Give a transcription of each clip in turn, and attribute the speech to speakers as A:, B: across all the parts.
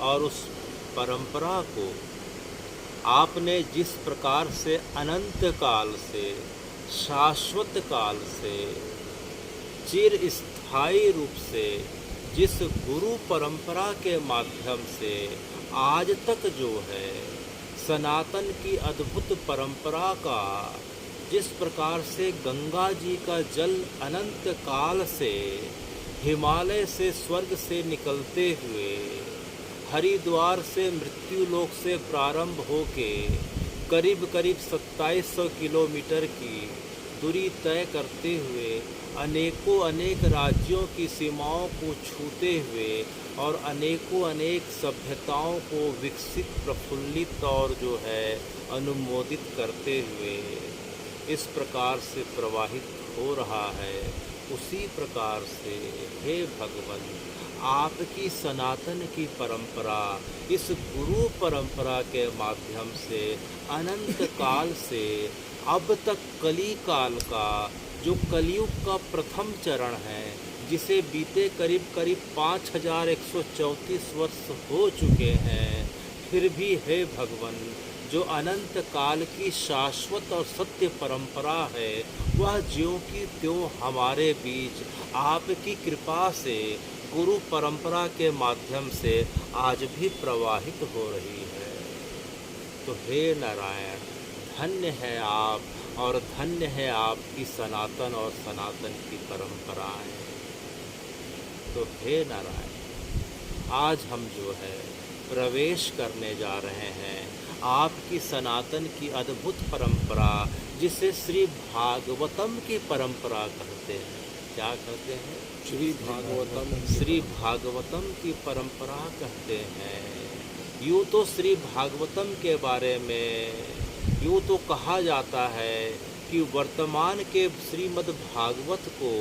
A: और उस परंपरा को आपने जिस प्रकार से अनंत काल से, शाश्वत काल से, चिर स्थायी रूप से जिस गुरु परंपरा के माध्यम से आज तक जो है सनातन की अद्भुत परंपरा का, जिस प्रकार से गंगा जी का जल अनंत काल से हिमालय से, स्वर्ग से निकलते हुए हरिद्वार से, मृत्यु लोक से प्रारंभ होके करीब करीब 2700 किलोमीटर की दूरी तय करते हुए अनेकों अनेक राज्यों की सीमाओं को छूते हुए और अनेकों अनेक सभ्यताओं को विकसित, प्रफुल्लित और जो है अनुमोदित करते हुए इस प्रकार से प्रवाहित हो रहा है, उसी प्रकार से हे भगवान, आपकी सनातन की परंपरा इस गुरु परंपरा के माध्यम से अनंत काल से अब तक कली काल का, जो कलयुग का प्रथम चरण है, जिसे बीते करीब करीब 5134 वर्ष हो चुके हैं, फिर भी हे भगवान, जो अनंत काल की शाश्वत और सत्य परंपरा है, वह ज्यों की त्यों हमारे बीच आपकी कृपा से गुरु परंपरा के माध्यम से आज भी प्रवाहित हो रही है। तो हे नारायण, धन्य है आप और धन्य है आपकी सनातन और सनातन की परंपराएं। तो हे नारायण, आज हम जो है प्रवेश करने जा रहे हैं आपकी सनातन की अद्भुत परंपरा, जिसे श्री भागवतम की परंपरा कहते हैं। क्या कहते हैं?
B: श्री भागवतम।
A: श्री भागवतम की परंपरा कहते हैं। यूँ तो श्री भागवतम के बारे में यूँ तो कहा जाता है कि वर्तमान के श्रीमद् भागवत को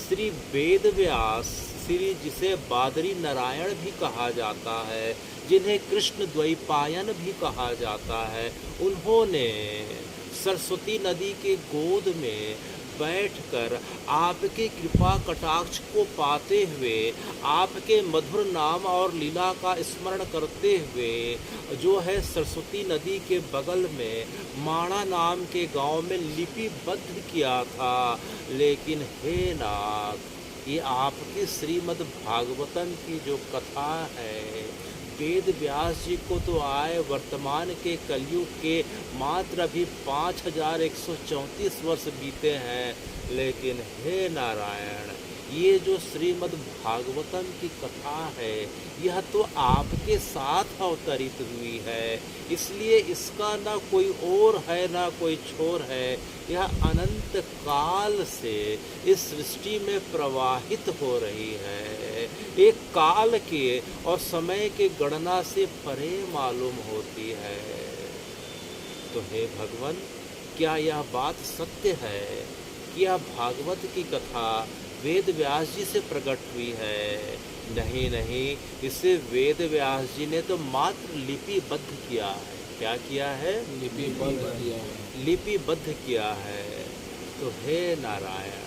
A: श्री वेद व्यास, श्री जिसे बादरी नारायण भी कहा जाता है, जिन्हें कृष्ण द्वैपायन भी कहा जाता है, उन्होंने सरस्वती नदी के गोद में बैठकर आपके कृपा कटाक्ष को पाते हुए, आपके मधुर नाम और लीला का स्मरण करते हुए जो है सरस्वती नदी के बगल में माणा नाम के गांव में लिपिबद्ध किया था। लेकिन हे नाथ, ये आपकी श्रीमद् भागवतम की जो कथा है, वेद व्यास जी को तो आए वर्तमान के कलयुग के मात्र अभी 5134 वर्ष बीते हैं, लेकिन हे नारायण, ये जो श्रीमद् भागवतम की कथा है, यह तो आपके साथ अवतरित हुई है, इसलिए इसका ना कोई और है ना कोई छोर है। यह अनंत काल से इस सृष्टि में प्रवाहित हो रही है, एक काल के और समय के गणना से परे मालूम होती है। तो हे भगवान, क्या यह बात सत्य है कि यह भागवत की कथा वेद व्यास जी से प्रकट हुई है? नहीं नहीं, इसे वेद व्यास जी ने तो मात्र लिपिबद्ध किया है। क्या किया है?
B: लिपिबद्ध किया है।
A: लिपिबद्ध किया है। तो हे नारायण,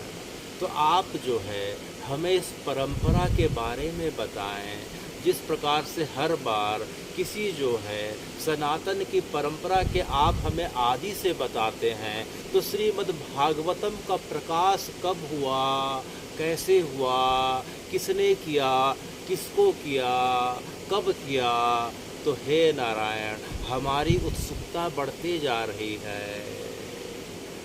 A: तो आप जो है हमें इस परंपरा के बारे में बताएं, जिस प्रकार से हर बार किसी जो है सनातन की परंपरा के आप हमें आदि से बताते हैं, तो श्रीमद् भागवतम का प्रकाश कब हुआ, कैसे हुआ, किसने किया, किसको किया, कब किया? तो हे नारायण, हमारी उत्सुकता बढ़ती जा रही है।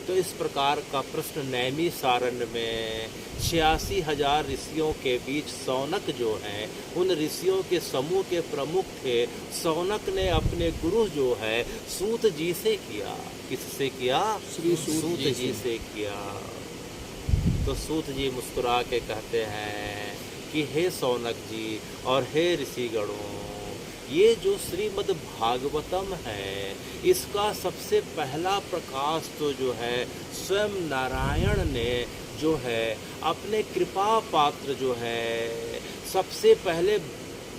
A: तो इस प्रकार का प्रश्न नैमी सारण्य में 86,000 ऋषियों के बीच सौनक जो हैं, उन ऋषियों के समूह के प्रमुख थे। सौनक ने अपने गुरु जो है सूत जी से किया। किससे किया?
B: श्री
A: सूत जी से किया। तो सूत जी मुस्कुरा के कहते हैं कि हे सौनक जी और हे ऋषिगणों, ये जो श्रीमद् भागवतम है, इसका सबसे पहला प्रकाश तो जो है स्वयं नारायण ने जो है अपने कृपा पात्र जो है, सबसे पहले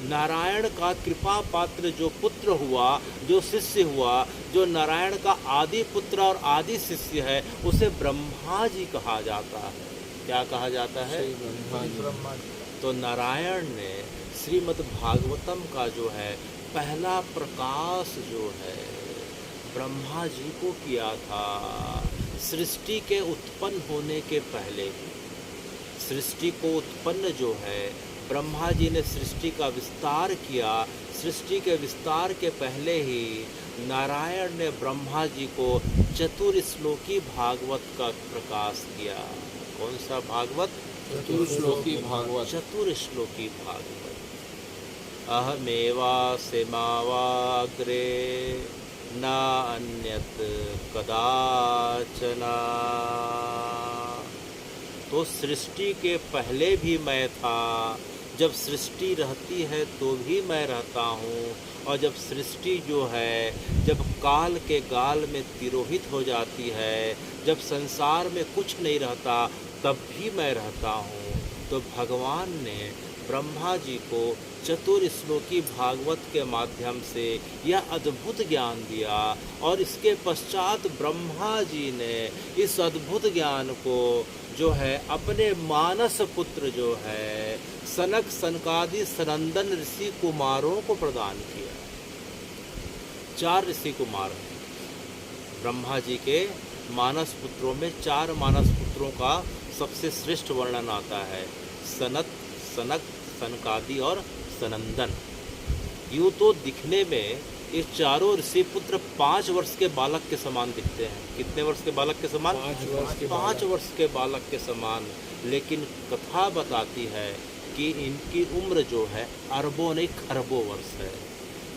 A: नारायण का कृपा पात्र जो पुत्र हुआ, जो शिष्य हुआ, जो नारायण का आदि पुत्र और आदि शिष्य है, उसे ब्रह्मा जी कहा जाता है। क्या कहा जाता है?
B: ब्रह्मा जी।
A: तो नारायण ने श्रीमद् भागवतम का जो है पहला प्रकाश जो है ब्रह्मा जी को किया था। सृष्टि के उत्पन्न होने के पहले ही सृष्टि को उत्पन्न जो है ब्रह्मा जी ने सृष्टि का विस्तार किया। सृष्टि के विस्तार के पहले ही नारायण ने ब्रह्मा जी को चतुर्श्लोकी भागवत का प्रकाश किया। कौन सा भागवत?
B: चतुर्श्लोकी भागवत।
A: चतुर्श्लोकी भागवत। अहमेवास्मावाग्रे न अन्यत् कदाचन। तो सृष्टि के पहले भी मैं था, जब सृष्टि रहती है तो भी मैं रहता हूँ, और जब सृष्टि जो है जब काल के गाल में तिरोहित हो जाती है, जब संसार में कुछ नहीं रहता, तब भी मैं रहता हूँ। तो भगवान ने ब्रह्मा जी को चतुर्श्लोकी भागवत के माध्यम से यह अद्भुत ज्ञान दिया, और इसके पश्चात ब्रह्मा जी ने इस अद्भुत ज्ञान को जो है अपने मानस पुत्र जो है सनक सनकादि सनंदन ऋषि कुमारों को प्रदान किया। 4 ऋषि कुमार हैं ब्रह्मा जी के मानस पुत्रों में। 4 मानस पुत्रों का सबसे श्रेष्ठ वर्णन आता है, सनत, सनक, सनकादि और सनंदन। यूँ तो दिखने में ये चारों ऋषि पुत्र 5 वर्ष के बालक के समान दिखते हैं। कितने वर्ष के बालक के समान? 5 वर्ष के बालक के समान। लेकिन कथा बताती है कि इनकी उम्र जो है अरबों नहीं खरबों वर्ष है।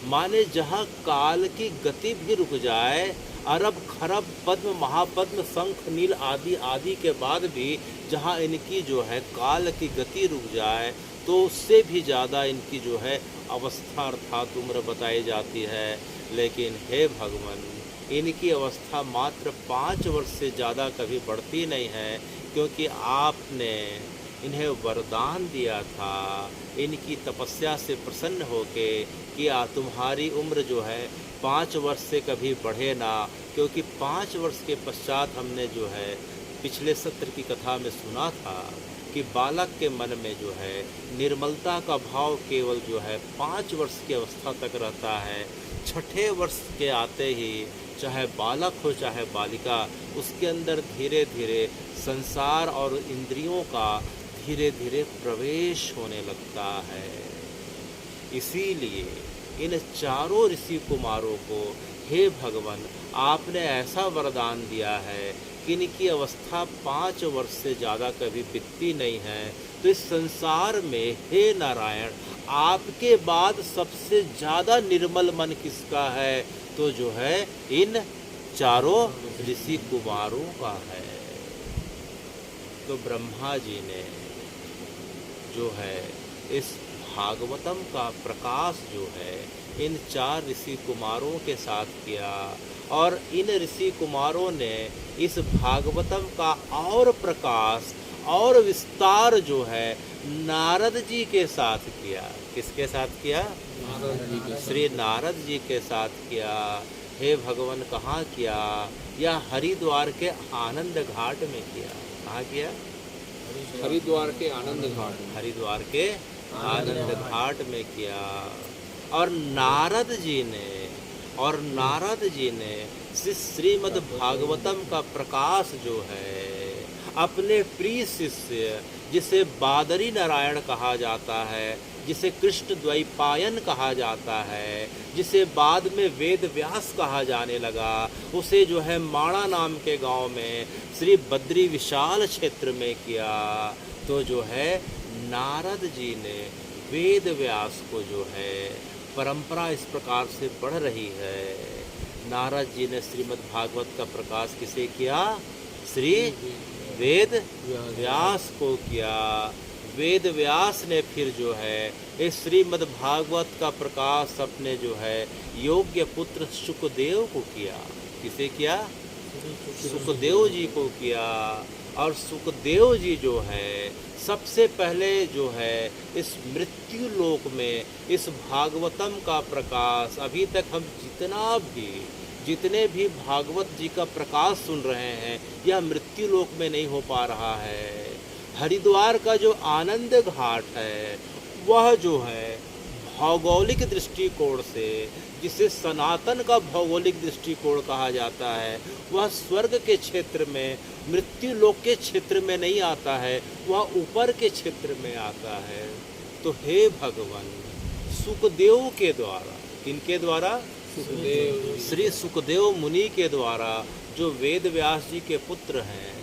A: माने जहाँ काल की गति भी रुक जाए, अरब खरब पद्म महापद्म शंख नील आदि आदि के बाद भी जहाँ इनकी जो है काल की गति रुक जाए, तो उससे भी ज़्यादा इनकी जो है अवस्था अर्थात उम्र बताई जाती है। लेकिन हे भगवान, इनकी अवस्था मात्र 5 वर्ष से ज़्यादा कभी बढ़ती नहीं है, क्योंकि आपने इन्हें वरदान दिया था इनकी तपस्या से प्रसन्न होके कि तुम्हारी उम्र जो है 5 वर्ष से कभी बढ़े ना। क्योंकि 5 वर्ष के पश्चात हमने जो है पिछले सत्र की कथा में सुना था कि बालक के मन में जो है निर्मलता का भाव केवल जो है 5 वर्ष की अवस्था तक रहता है। 6ठे वर्ष के आते ही चाहे बालक हो चाहे बालिका, उसके अंदर धीरे धीरे संसार और इंद्रियों का धीरे धीरे प्रवेश होने लगता है। इसीलिए इन चारों ऋषि कुमारों को हे भगवान आपने ऐसा वरदान दिया है कि इनकी अवस्था 5 वर्ष से ज़्यादा कभी बीतती नहीं है। तो इस संसार में हे नारायण आपके बाद सबसे ज़्यादा निर्मल मन किसका है? तो जो है इन चारों ऋषि कुमारों का है। तो ब्रह्मा जी ने जो है इस भागवतम का प्रकाश जो है इन 4 ऋषि कुमारों के साथ किया, और इन ऋषि कुमारों ने इस भागवतम का और प्रकाश और विस्तार जो है नारद जी के साथ किया। किसके साथ किया? श्री नारद जी के साथ किया। हे भगवान कहाँ किया? या हरिद्वार के आनंद घाट में किया। कहाँ किया?
B: हरिद्वार के आनंद घाट।
A: हरिद्वार के आनंद घाट में किया। और नारद जी ने श्रीमद् भागवतम का प्रकाश जो है अपने प्रिय शिष्य जिसे बादरी नारायण कहा जाता है, जिसे कृष्ण द्वैपायन कहा जाता है, जिसे बाद में वेद व्यास कहा जाने लगा, उसे जो है माणा नाम के गांव में श्री बद्री विशाल क्षेत्र में किया। तो जो है नारद जी ने वेद व्यास को जो है परंपरा इस प्रकार से बढ़ रही है। नारद जी ने श्रीमद् भागवत का प्रकाश किसे किया? श्री वेद व्यास को किया। वेद व्यास ने फिर जो है इस श्रीमद् भागवत का प्रकाश अपने जो है योग्य पुत्र सुखदेव को किया। किसे किया? सुखदेव जी को किया। और सुखदेव जी जो है सबसे पहले जो है इस मृत्यु लोक में इस भागवतम का प्रकाश, अभी तक हम जितने भी भागवत जी का प्रकाश सुन रहे हैं यह मृत्यु लोक में नहीं हो पा रहा है। हरिद्वार का जो आनंद घाट है वह जो है भौगोलिक दृष्टिकोण से, जिसे सनातन का भौगोलिक दृष्टिकोण कहा जाता है, वह स्वर्ग के क्षेत्र में, मृत्यु लोक के क्षेत्र में नहीं आता है, वह ऊपर के क्षेत्र में आता है। तो हे भगवान, सुखदेव के द्वारा, किनके द्वारा?
B: सुखदेव
A: श्री सुखदेव मुनि के द्वारा, जो वेद व्यास जी के पुत्र हैं,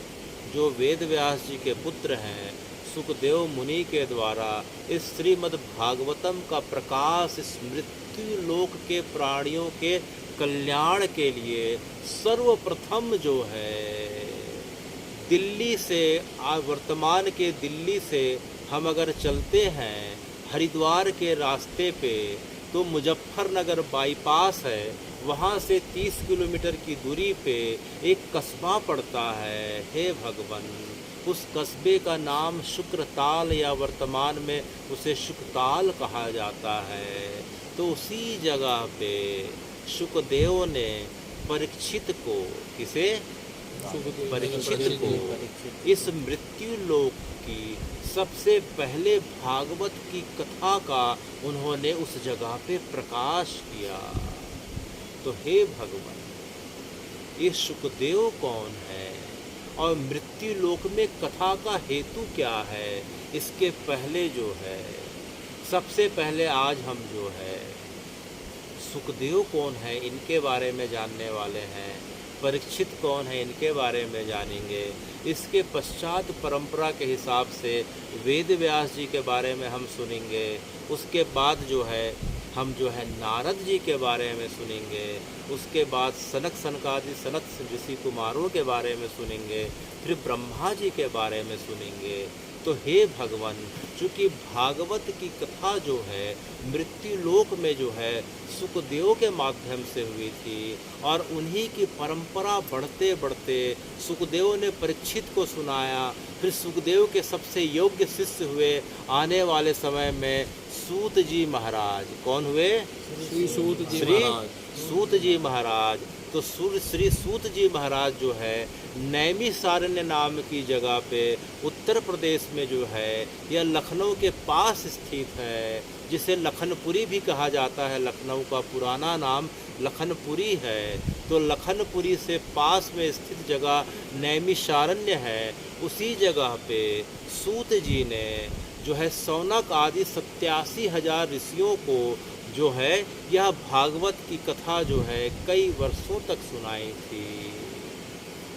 A: जो वेद व्यास जी के पुत्र हैं, सुखदेव मुनि के द्वारा इस श्रीमद् भागवतम का प्रकाश इस मृत्यु लोक के प्राणियों के कल्याण के लिए सर्वप्रथम जो है दिल्ली से, वर्तमान के दिल्ली से हम अगर चलते हैं हरिद्वार के रास्ते पे, तो मुजफ्फरनगर बाईपास है, वहाँ से 30 किलोमीटर की दूरी पे एक कस्बा पड़ता है। हे भगवान, उस कस्बे का नाम शुक्रताल या वर्तमान में उसे शुकताल कहा जाता है। तो उसी जगह पे सुखदेव ने परीक्षित को, किसे? परीक्षित को इस मृत्यु लोक की सबसे पहले भागवत की कथा का उन्होंने उस जगह पे प्रकाश किया। तो हे भगवान, ये सुखदेव कौन है और मृत्यु लोक में कथा का हेतु क्या है? इसके पहले जो है, सबसे पहले आज हम जो है सुखदेव कौन है इनके बारे में जानने वाले हैं, परीक्षित कौन है इनके बारे में जानेंगे। इसके पश्चात परंपरा के हिसाब से वेद व्यास जी के बारे में हम सुनेंगे। उसके बाद जो है हम जो है नारद जी के बारे में सुनेंगे। उसके बाद सनक सनकादि सनत ऋषि कुमारों के बारे में सुनेंगे। फिर ब्रह्मा जी के बारे में सुनेंगे। तो हे भगवान, चूँकि भागवत की कथा जो है मृत्यु लोक में जो है सुखदेव के माध्यम से हुई थी, और उन्हीं की परंपरा बढ़ते बढ़ते सुखदेव ने परीक्षित को सुनाया। फिर सुखदेव के सबसे योग्य शिष्य हुए आने वाले समय में सूत जी महाराज। कौन हुए?
B: श्री सूत जी
A: श्री
B: महाराज।
A: सूत जी महाराज। तो श्री सूत जी महाराज जो है नैमिषारण्य नाम की जगह पे उत्तर प्रदेश में जो है, यह लखनऊ के पास स्थित है, जिसे लखनपुरी भी कहा जाता है। लखनऊ का पुराना नाम लखनपुरी है। तो लखनपुरी से पास में स्थित जगह नैमिषारण्य है। उसी जगह पे सूत जी ने जो है सौनक आदि 87,000 ऋषियों को जो है यह भागवत की कथा जो है कई वर्षों तक सुनाई थी।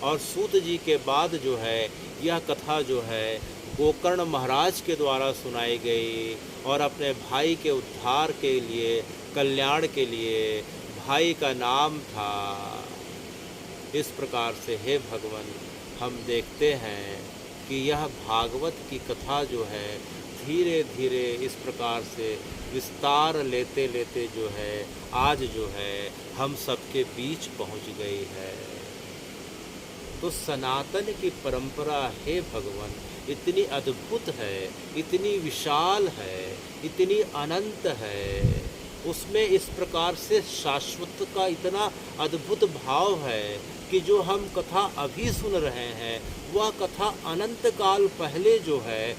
A: और सूत जी के बाद जो है यह कथा जो है गोकर्ण महाराज के द्वारा सुनाई गई, और अपने भाई के उद्धार के लिए, कल्याण के लिए भाई का नाम था। इस प्रकार से हे भगवान, हम देखते हैं कि यह भागवत की कथा जो है धीरे धीरे इस प्रकार से विस्तार लेते लेते जो है आज जो है हम सबके बीच पहुंच गई है। तो सनातन की परंपरा हे भगवान इतनी अद्भुत है, इतनी विशाल है, इतनी अनंत है। उसमें इस प्रकार से शाश्वत का इतना अद्भुत भाव है कि जो हम कथा अभी सुन रहे हैं वह कथा अनंत काल पहले जो है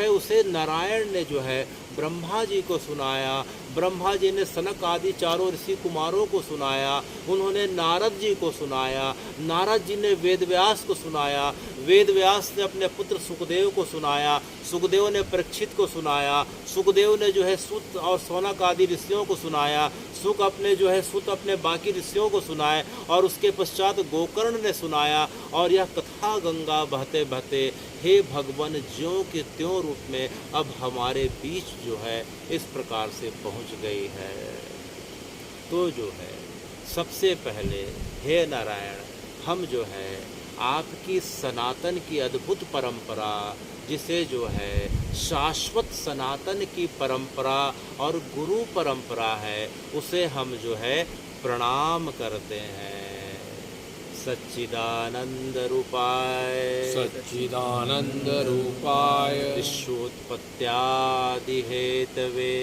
A: उसे नारायण ने जो है ब्रह्मा जी को सुनाया। ब्रह्मा जी ने सनक आदि चारों ऋषि कुमारों को सुनाया। उन्होंने नारद जी को सुनाया। नारद जी ने वेद व्यास को सुनाया। वेद व्यास ने अपने पुत्र सुखदेव को सुनाया। सुखदेव ने परीक्षित को सुनाया। सुखदेव ने जो है सूत और सौनक आदि ऋषियों को सुनाया। सुत अपने बाकी ऋषियों को सुनाए, और उसके पश्चात गोकर्ण ने सुनाया। और यह कथा गंगा बहते बहते हे भगवान ज्यों के त्यों रूप में अब हमारे बीच जो है इस प्रकार से पहुंच गई है। तो जो है सबसे पहले हे नारायण, हम जो है आपकी सनातन की अद्भुत परंपरा, जिसे जो है शाश्वत सनातन की परंपरा और गुरु परंपरा है, उसे हम जो है प्रणाम करते हैं। सच्चिदानंद रूपाय
B: सच्चिदानंद रूपाय
A: विश्वोत्पत्त्यादि हेतवे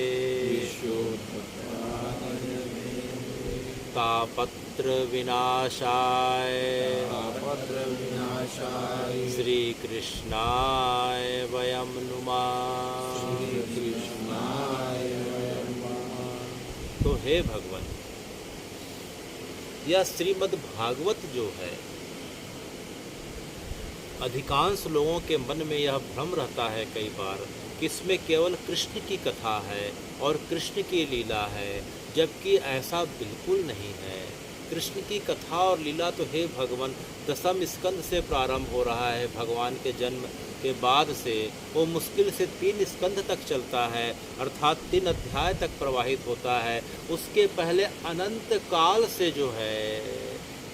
A: तापत्र विनाशाय
B: तापत्र विनाशाय
A: श्री कृष्णाय वयं नुमः।
B: श्री कृष्णाय
A: तो हे भगवान, यह श्रीमद् भागवत जो है, अधिकांश लोगों के मन में यह भ्रम रहता है कई बार कि इसमें केवल कृष्ण की कथा है और कृष्ण की लीला है, जबकि ऐसा बिल्कुल नहीं है। कृष्ण की कथा और लीला तो हे भगवान दसम स्कंद से प्रारंभ हो रहा है। भगवान के जन्म के बाद से वो मुश्किल से 3 स्कंद तक चलता है, अर्थात 3 अध्याय तक प्रवाहित होता है। उसके पहले अनंत काल से जो है,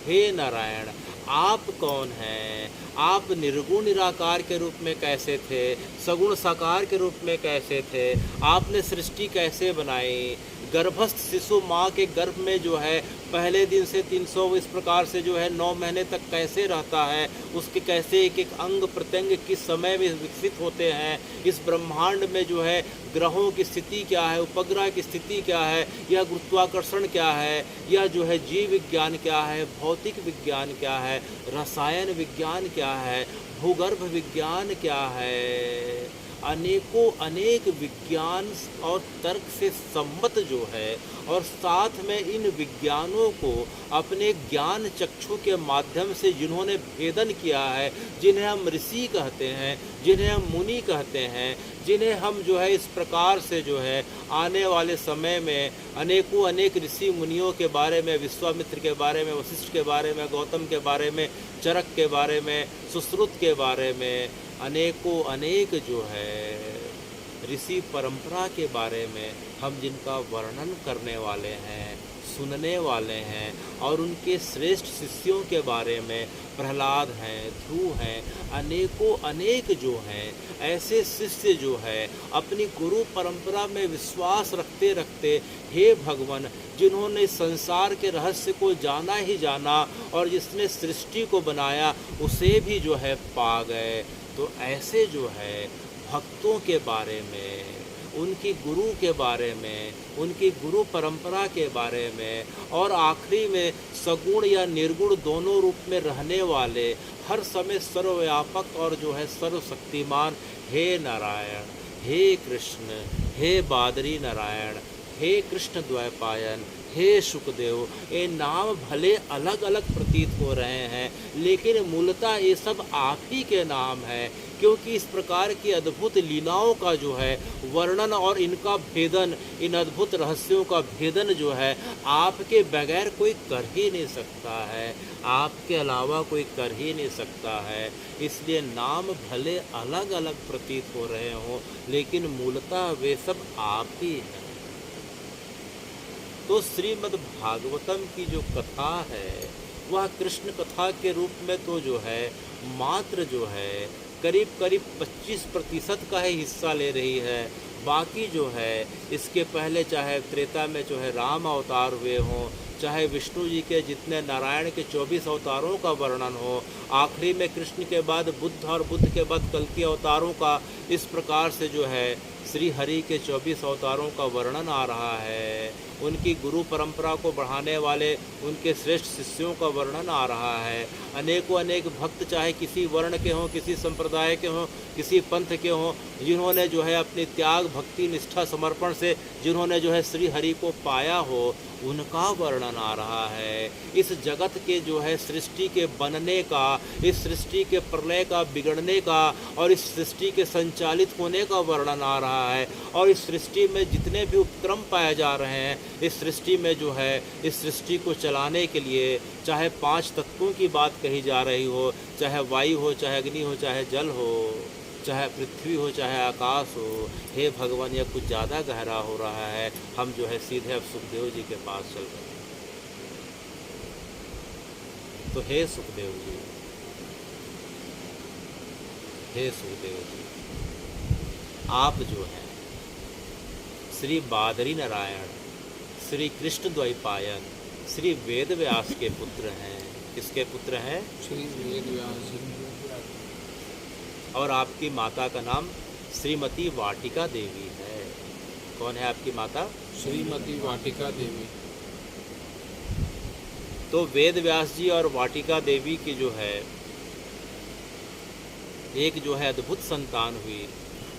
A: हे नारायण आप कौन हैं, आप निर्गुण निराकार के रूप में कैसे थे, सगुण साकार के रूप में कैसे थे, आपने सृष्टि कैसे बनाई, गर्भस्थ शिशु माँ के गर्भ में जो है पहले दिन से 300 इस प्रकार से जो है 9 महीने तक कैसे रहता है, उसके कैसे एक एक अंग प्रत्यंग किस समय में विकसित होते हैं, इस ब्रह्मांड में जो है ग्रहों की स्थिति क्या है, उपग्रह की स्थिति क्या है, यह गुरुत्वाकर्षण क्या है, यह जो है जीव विज्ञान क्या है, भौतिक विज्ञान क्या है, रसायन विज्ञान क्या है, भूगर्भ विज्ञान क्या है, अनेकों अनेक विज्ञान और तर्क से सम्मत जो है, और साथ में इन विज्ञानों को अपने ज्ञान चक्षु के माध्यम से जिन्होंने भेदन किया है, जिन्हें हम ऋषि कहते हैं, जिन्हें हम मुनि कहते हैं, जिन्हें हम जो है इस प्रकार से जो है आने वाले समय में अनेकों अनेक ऋषि मुनियों के बारे में, विश्वामित्र के बारे में, वशिष्ठ के बारे में, गौतम के बारे में, चरक के बारे में, सुश्रुत के बारे में, अनेकों अनेक जो है ऋषि परंपरा के बारे में हम जिनका वर्णन करने वाले हैं, सुनने वाले हैं, और उनके श्रेष्ठ शिष्यों के बारे में प्रहलाद हैं, ध्रुव हैं, अनेकों अनेक जो हैं ऐसे शिष्य जो है अपनी गुरु परंपरा में विश्वास रखते रखते, हे भगवान जिन्होंने संसार के रहस्य को जाना ही जाना और जिसने सृष्टि को बनाया उसे भी जो है पा गए। तो ऐसे जो है भक्तों के बारे में, उनकी गुरु के बारे में, उनकी गुरु परंपरा के बारे में, और आखिरी में सगुण या निर्गुण दोनों रूप में रहने वाले, हर समय सर्वव्यापक और जो है सर्वशक्तिमान हे नारायण, हे कृष्ण, हे बादरी नारायण, हे कृष्ण द्वैपायन, हे सुखदेव, ये नाम भले अलग अलग प्रतीत हो रहे हैं, लेकिन मूलतः ये सब आप ही के नाम हैं, क्योंकि इस प्रकार की अद्भुत लीलाओं का जो है वर्णन और इनका भेदन, इन अद्भुत रहस्यों का भेदन जो है आपके बगैर कोई कर ही नहीं सकता है, आपके अलावा कोई कर ही नहीं सकता है। इसलिए नाम भले अलग अलग प्रतीत हो रहे हों, लेकिन मूलतः वे सब आप ही हैं। तो श्रीमद् भागवतम की जो कथा है वह कृष्ण कथा के रूप में तो जो है मात्र जो है करीब करीब 25% का ही हिस्सा ले रही है। बाकी जो है इसके पहले चाहे त्रेता में जो है राम अवतार हुए हों, चाहे विष्णु जी के जितने नारायण के 24 अवतारों का वर्णन हो, आखिरी में कृष्ण के बाद बुद्ध और बुद्ध के बाद कल्कि अवतारों का, इस प्रकार से जो है श्री हरि के 24 अवतारों का वर्णन आ रहा है। उनकी गुरु परंपरा को बढ़ाने वाले उनके श्रेष्ठ शिष्यों का वर्णन आ रहा है। अनेकों अनेक भक्त चाहे किसी वर्ण के हों, किसी संप्रदाय के हों, किसी पंथ के हों, जिन्होंने जो है अपनी त्याग भक्ति निष्ठा समर्पण से जिन्होंने जो है श्री हरि को पाया हो, उनका वर्णन आ रहा है। इस जगत के जो है सृष्टि के बनने का, इस सृष्टि के प्रलय का, बिगड़ने का, और इस सृष्टि के संचालित होने का वर्णन आ रहा है। और इस सृष्टि में जितने भी उपक्रम पाए जा रहे हैं, इस सृष्टि में जो है इस सृष्टि को चलाने के लिए चाहे 5 तत्वों की बात कही जा रही हो, चाहे वायु हो, चाहे अग्नि हो, चाहे जल हो, चाहे पृथ्वी हो, चाहे आकाश हो। हे भगवान, यह कुछ ज़्यादा गहरा हो रहा है। हम जो है सीधे अब सुखदेव जी के पास चल रहे हैं। तो हे सुखदेव जी, हे सुखदेव जी, आप जो हैं श्री बादरी नारायण, श्री कृष्ण द्वैपायन, श्री वेद व्यास के पुत्र हैं। किसके पुत्र हैं?
B: श्री वेद व्यास।
A: और आपकी माता का नाम श्रीमती वाटिका देवी है। कौन है आपकी माता?
B: श्रीमती वाटिका देवी।
A: तो वेद व्यास जी और वाटिका देवी की जो है एक जो है अद्भुत संतान हुई।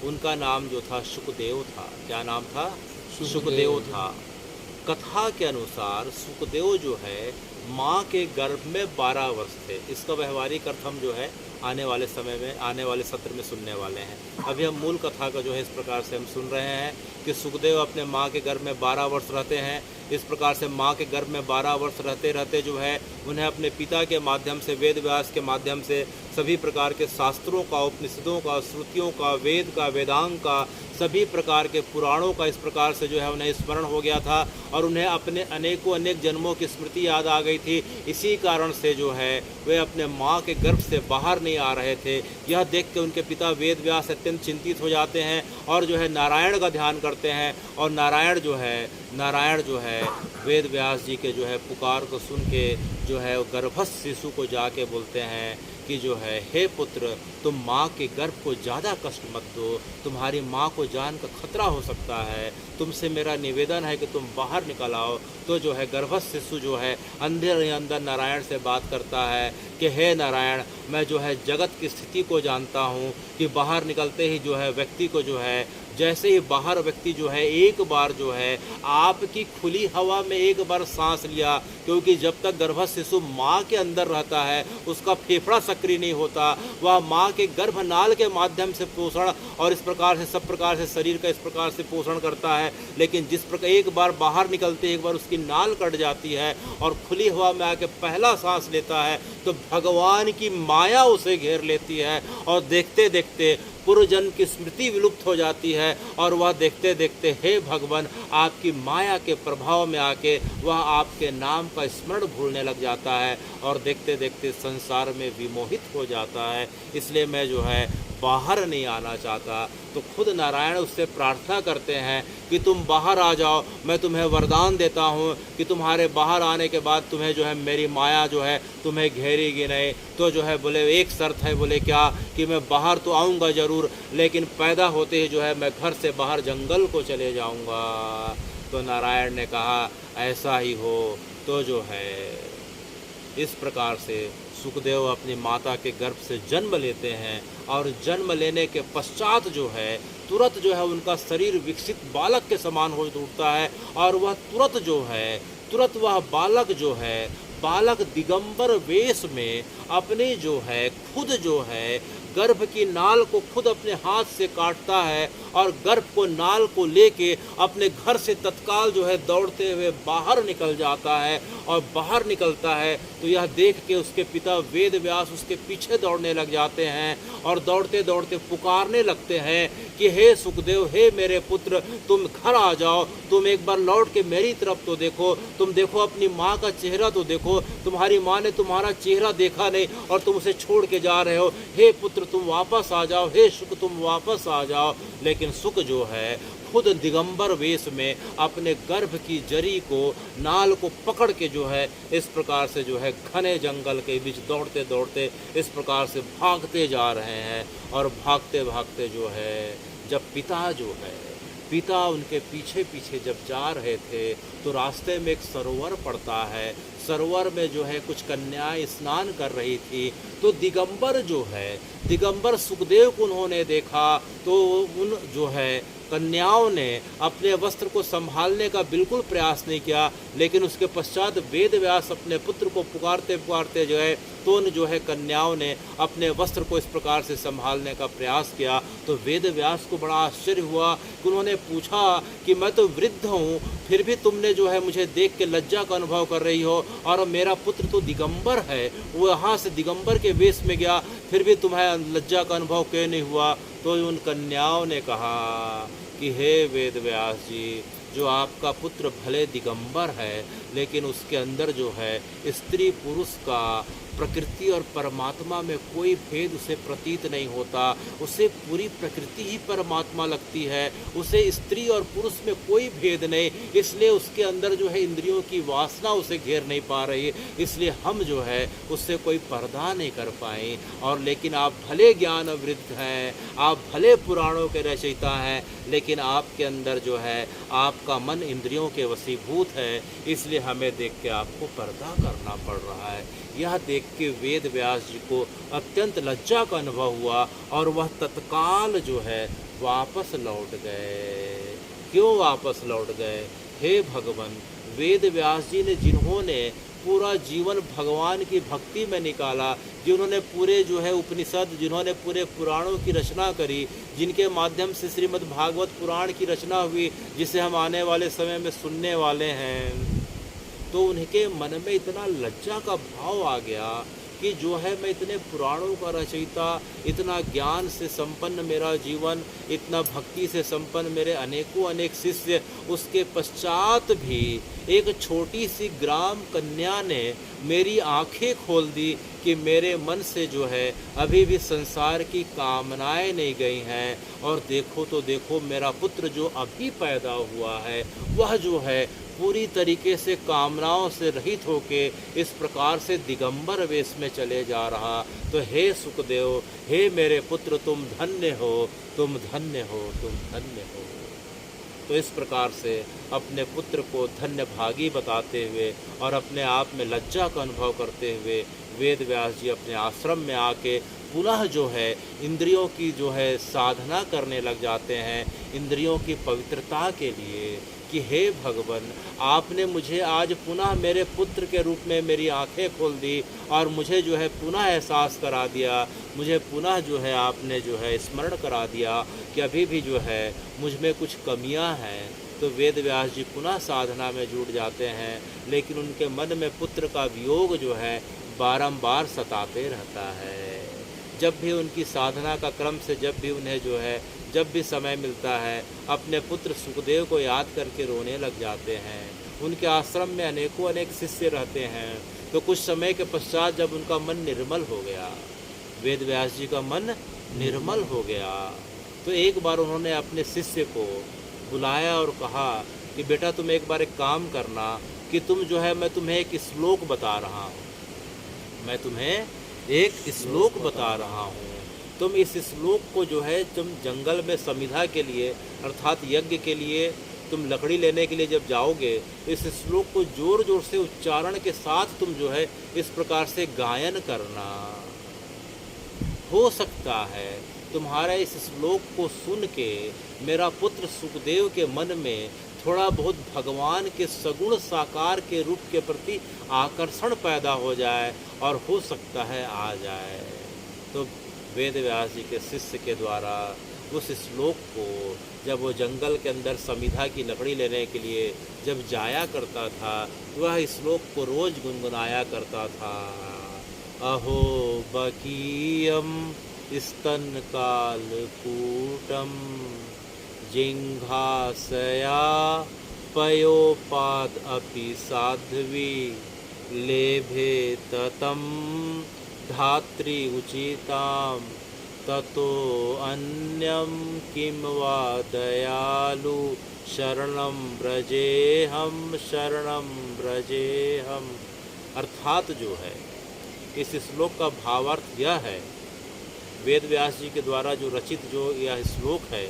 A: उनका नाम जो था सुखदेव था। क्या नाम था? सुखदेव था। कथा के अनुसार सुखदेव जो है माँ के गर्भ में 12 वर्ष थे। इसका व्यवहारिक अर्थ हम जो है आने वाले समय में, आने वाले सत्र में सुनने वाले हैं। अभी हम मूल कथा का जो है इस प्रकार से हम सुन रहे हैं कि सुखदेव अपने माँ के गर्भ में 12 वर्ष रहते हैं। इस प्रकार से माँ के गर्भ में 12 वर्ष रहते रहते जो है उन्हें अपने पिता के माध्यम से, वेद व्यास के माध्यम से सभी प्रकार के शास्त्रों का, उपनिषदों का, श्रुतियों का, वेद का, वेदांग का, सभी प्रकार के पुराणों का इस प्रकार से जो है उन्हें स्मरण हो गया था और उन्हें अपने अनेक जन्मों की स्मृति याद आ गई थी। इसी कारण से जो है वे अपने माँ के गर्भ से बाहर नहीं आ रहे थे। यह देख के उनके पिता वेद व्यास अत्यंत चिंतित हो जाते हैं और जो है नारायण का ध्यान करते हैं और नारायण जो है वेद व्यास जी के जो है पुकार को सुन के जो है गर्भस्थ शिशु को जाके बोलते हैं कि जो है हे पुत्र, तुम माँ के गर्भ को ज़्यादा कष्ट मत दो, तुम्हारी माँ को जान का खतरा हो सकता है, तुमसे मेरा निवेदन है कि तुम बाहर निकल आओ। तो जो है गर्भस्थ शिशु जो है अंदर ही अंदर नारायण से बात करता है कि हे नारायण, मैं जो है जगत की स्थिति को जानता हूँ कि बाहर निकलते ही जो है व्यक्ति को जो है, जैसे ही बाहर व्यक्ति जो है एक बार जो है आपकी खुली हवा में एक बार सांस लिया, क्योंकि जब तक गर्भस्थ शिशु माँ के अंदर रहता है उसका फेफड़ा सक्रिय नहीं होता, वह माँ के गर्भनाल के माध्यम से पोषण और इस प्रकार से सब प्रकार से शरीर का इस प्रकार से पोषण करता है। लेकिन जिस प्रकार एक बार बाहर निकलते एक बार उसकी नाल कट जाती है और खुली हवा में आके पहला सांस लेता है तो भगवान की माया उसे घेर लेती है और देखते देखते पूर्व जन्म की स्मृति विलुप्त हो जाती है और वह देखते देखते हे भगवान आपकी माया के प्रभाव में आके वह आपके नाम का स्मरण भूलने लग जाता है और देखते देखते संसार में विमोहित हो जाता है। इसलिए मैं जो है बाहर नहीं आना चाहता। तो खुद नारायण उससे प्रार्थना करते हैं कि तुम बाहर आ जाओ, मैं तुम्हें वरदान देता हूँ कि तुम्हारे बाहर आने के बाद तुम्हें जो है मेरी माया जो है तुम्हें घेरेगी नहीं। तो जो है बोले एक शर्त है, बोले क्या, कि मैं बाहर तो आऊँगा ज़रूर, लेकिन पैदा होते ही जो है मैं घर से बाहर जंगल को चले जाऊँगा। तो नारायण ने कहा ऐसा ही हो। तो जो है इस प्रकार से सुखदेव अपनी माता के गर्भ से जन्म लेते हैं और जन्म लेने के पश्चात जो है तुरंत जो है उनका शरीर विकसित बालक के समान हो उठता है और वह तुरंत वह बालक जो है बालक दिगंबर वेश में अपने जो है खुद जो है गर्भ की नाल को खुद अपने हाथ से काटता है और गर्भ को नाल को लेके अपने घर से तत्काल जो है दौड़ते हुए बाहर निकल जाता है और बाहर निकलता है तो यह देख के उसके पिता वेद व्यास उसके पीछे दौड़ने लग जाते हैं और दौड़ते दौड़ते पुकारने लगते हैं कि हे सुखदेव, हे मेरे पुत्र, तुम घर आ जाओ, तुम एक बार लौट के मेरी तरफ तो देखो, तुम देखो अपनी माँ का चेहरा तो देखो, तुम्हारी माँ ने तुम्हारा चेहरा देखा नहीं और तुम उसे छोड़ के जा रहे हो। हे पुत्र तुम वापस आ जाओ, हे सुख तुम वापस आ जाओ। लेकिन सुख जो है खुद दिगंबर वेश में अपने गर्भ की जरी को नाल को पकड़ के जो है इस प्रकार से जो है घने जंगल के बीच दौड़ते दौड़ते इस प्रकार से भागते जा रहे हैं और भागते भागते जो है जब पिता उनके पीछे पीछे जब जा रहे थे तो रास्ते में एक सरोवर पड़ता है। सरोवर में जो है कुछ कन्याएं स्नान कर रही थी तो दिगंबर सुखदेव को उन्होंने देखा तो उन जो है कन्याओं ने अपने वस्त्र को संभालने का बिल्कुल प्रयास नहीं किया। लेकिन उसके पश्चात वेद व्यास अपने पुत्र को पुकारते पुकारते जो है तो उन जो है कन्याओं ने अपने वस्त्र को इस प्रकार से संभालने का प्रयास किया। तो वेद व्यास को बड़ा आश्चर्य हुआ कि उन्होंने पूछा कि मैं तो वृद्ध हूँ, फिर भी तुमने जो है मुझे देख के लज्जा का अनुभव कर रही हो और मेरा पुत्र तो दिगंबर है, वो यहाँ से दिगंबर के वेश में गया, फिर भी तुम्हें लज्जा का अनुभव क्यों नहीं हुआ। तो उन कन्याओं ने कहा कि हे वेद व्यास जी, जो आपका पुत्र भले दिगंबर है लेकिन उसके अंदर जो है स्त्री पुरुष का प्रकृति और परमात्मा में कोई भेद उसे प्रतीत नहीं होता, उसे पूरी प्रकृति ही परमात्मा लगती है, उसे स्त्री और पुरुष में कोई भेद नहीं, इसलिए उसके अंदर जो है इंद्रियों की वासना उसे घेर नहीं पा रही, इसलिए हम जो है उससे कोई पर्दा नहीं कर पाए। और लेकिन आप भले ज्ञान वृद्ध हैं, आप भले पुराणों के रचयिता हैं, लेकिन आपके अंदर जो है आपका मन इंद्रियों के वशीभूत है, इसलिए हमें देख के आपको पर्दा करना पड़ रहा है। यह देख के वेद व्यास जी को अत्यंत लज्जा का अनुभव हुआ और वह तत्काल जो है वापस लौट गए। क्यों वापस लौट गए? हे भगवान, वेद व्यास जी ने जिन्होंने पूरा जीवन भगवान की भक्ति में निकाला, जिन्होंने पूरे जो है उपनिषद, जिन्होंने पूरे पुराणों की रचना करी, जिनके माध्यम से श्रीमद् भागवत पुराण की रचना हुई, जिसे हम आने वाले समय में सुनने वाले हैं, तो उनके मन में इतना लज्जा का भाव आ गया कि जो है मैं इतने पुराणों का रचयिता, इतना ज्ञान से संपन्न मेरा जीवन, इतना भक्ति से संपन्न मेरे अनेकों अनेक शिष्य, उसके पश्चात भी एक छोटी सी ग्राम कन्या ने मेरी आंखें खोल दी कि मेरे मन से जो है अभी भी संसार की कामनाएं नहीं गई हैं। और देखो तो देखो, मेरा पुत्र जो अभी पैदा हुआ है वह जो है पूरी तरीके से कामनाओं से रहित होके इस प्रकार से दिगंबर वेश में चले जा रहा। तो हे सुखदेव, हे मेरे पुत्र, तुम धन्य हो, तुम धन्य हो, तुम धन्य हो। तो इस प्रकार से अपने पुत्र को धन्य भागी बताते हुए और अपने आप में लज्जा का अनुभव करते हुए वेद व्यास जी अपने आश्रम में आके पुनः जो है इंद्रियों की जो है साधना करने लग जाते हैं, इंद्रियों की पवित्रता के लिए, कि हे भगवान, आपने मुझे आज पुनः मेरे पुत्र के रूप में मेरी आंखें खोल दी और मुझे जो है पुनः एहसास करा दिया, मुझे पुनः जो है आपने जो है स्मरण करा दिया कि अभी भी जो है मुझ में कुछ कमियां हैं। तो वेद व्यास जी पुनः साधना में जुट जाते हैं, लेकिन उनके मन में पुत्र का वियोग जो है बारंबार सताते रहता है। जब भी उनकी साधना का क्रम से जब भी उन्हें जो है जब भी समय मिलता है अपने पुत्र सुखदेव को याद करके रोने लग जाते हैं। उनके आश्रम में अनेकों अनेक शिष्य रहते हैं। तो कुछ समय के पश्चात जब उनका मन निर्मल हो गया, वेद व्यास जी का मन निर्मल हो गया, तो एक बार उन्होंने अपने शिष्य को बुलाया और कहा कि बेटा तुम एक बार एक काम करना कि तुम जो है मैं तुम्हें एक श्लोक बता रहा हूँ, मैं तुम्हें एक श्लोक बता रहा हूँ, तुम इस श्लोक को जो है तुम जंगल में समिधा के लिए अर्थात यज्ञ के लिए तुम लकड़ी लेने के लिए जब जाओगे, इस श्लोक को जोर जोर से उच्चारण के साथ तुम जो है इस प्रकार से गायन करना। हो सकता है तुम्हारे इस श्लोक को सुन के मेरा पुत्र सुखदेव के मन में थोड़ा बहुत भगवान के सगुण साकार के रूप के प्रति आकर्षण पैदा हो जाए और हो सकता है आ जाए। तो वेद व्यास जी के शिष्य के द्वारा उस श्लोक को जब वो जंगल के अंदर समिधा की लकड़ी लेने के लिए जब जाया करता था, वह श्लोक को रोज गुनगुनाया करता था। अहो बकीयम स्तन काल कूटम जिंघासया पयोपाद अपि साध्वी लेभे ततम धात्री उचिताम ततो अन्यम किम वा दयालु शरणम ब्रजेहम शरणम ब्रजेहम। अर्थात जो है इस श्लोक का भावार्थ यह है, वेद व्यास जी के द्वारा जो रचित जो यह श्लोक है,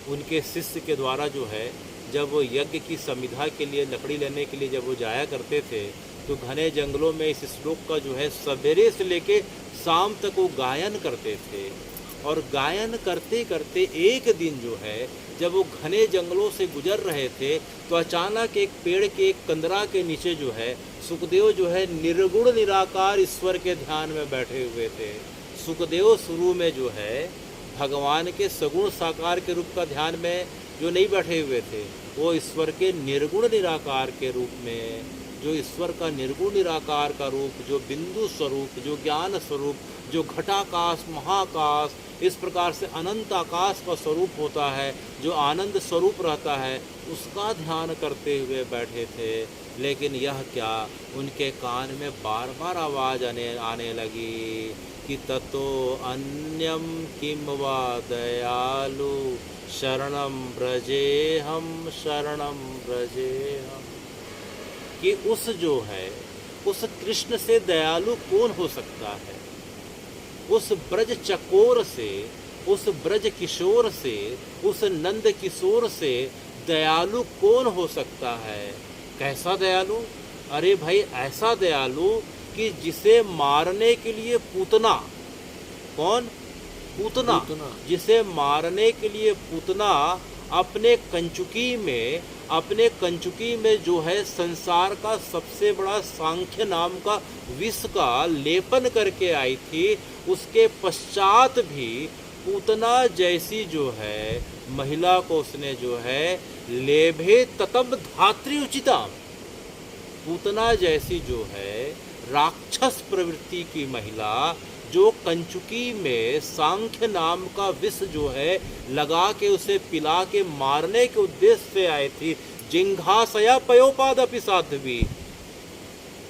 A: उनके शिष्य के द्वारा जो है जब वो यज्ञ की समिधा के लिए लकड़ी लेने के लिए जब वो जाया करते थे, तो घने जंगलों में इस श्लोक का जो है सवेरे से लेके शाम तक वो गायन करते थे। और गायन करते करते एक दिन जो है जब वो घने जंगलों से गुजर रहे थे, तो अचानक एक पेड़ के एक कंदरा के नीचे जो है सुखदेव जो है निर्गुण निराकार ईश्वर के ध्यान में बैठे हुए थे। सुखदेव शुरू में जो है भगवान के सगुण साकार के रूप का ध्यान में जो नहीं बैठे हुए थे, वो ईश्वर के निर्गुण निराकार के रूप में, जो ईश्वर का निर्गुण निराकार का रूप, जो बिंदु स्वरूप, जो ज्ञान स्वरूप, जो घटाकाश महाकाश, इस प्रकार से अनंत आकाश का स्वरूप होता है, जो आनंद स्वरूप रहता है, उसका ध्यान करते हुए बैठे थे। लेकिन यह क्या, उनके कान में बार बार आवाज़ आने लगी कि ततो अन्यम किम वा दयालु शरणम ब्रजेहम शरणम ब्रजेहम। कि उस जो है उस कृष्ण से दयालु कौन हो सकता है, उस ब्रज चकोर से, उस ब्रज किशोर से, उस नंद किशोर से दयालु कौन हो सकता है। कैसा दयालु? अरे भाई ऐसा दयालु कि जिसे मारने के लिए पूतना, कौन? पूतना, जिसे मारने के लिए पूतना अपने कंचुकी में अपने कंचुकी में जो है संसार का सबसे बड़ा सांख्य नाम का विष का लेपन करके आई थी, उसके पश्चात भी पूतना जैसी जो है महिला को उसने जो है लेभे ततम धात्री उचिता, पूतना जैसी जो है राक्षस प्रवृत्ति की महिला जो कंचुकी में सांख्य नाम का विष जो है लगा के उसे पिला के मारने के उद्देश्य से आई थी, जिंघासया पयोपादपि साध्वी।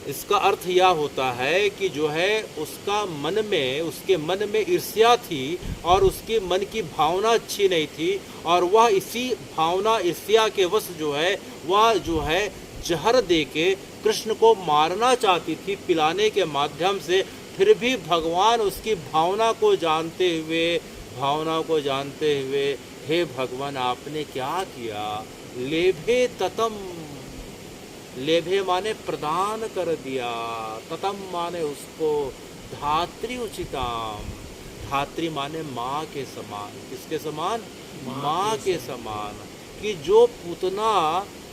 A: इसका अर्थ यह होता है कि जो है उसका मन में, उसके मन में ईर्ष्या थी और उसके मन की भावना अच्छी नहीं थी, और वह इसी भावना ईर्ष्या के वश जो है वह जो है जहर दे के कृष्ण को मारना चाहती थी पिलाने के माध्यम से। फिर भी भगवान उसकी भावना को जानते हुए हे भगवान आपने क्या किया, लेभे ततम, लेभे माने प्रदान कर दिया, ततम माने उसको, धात्री उचिताम, धात्री माने माँ के समान। किसके समान? माँ के समान। कि जो पूतना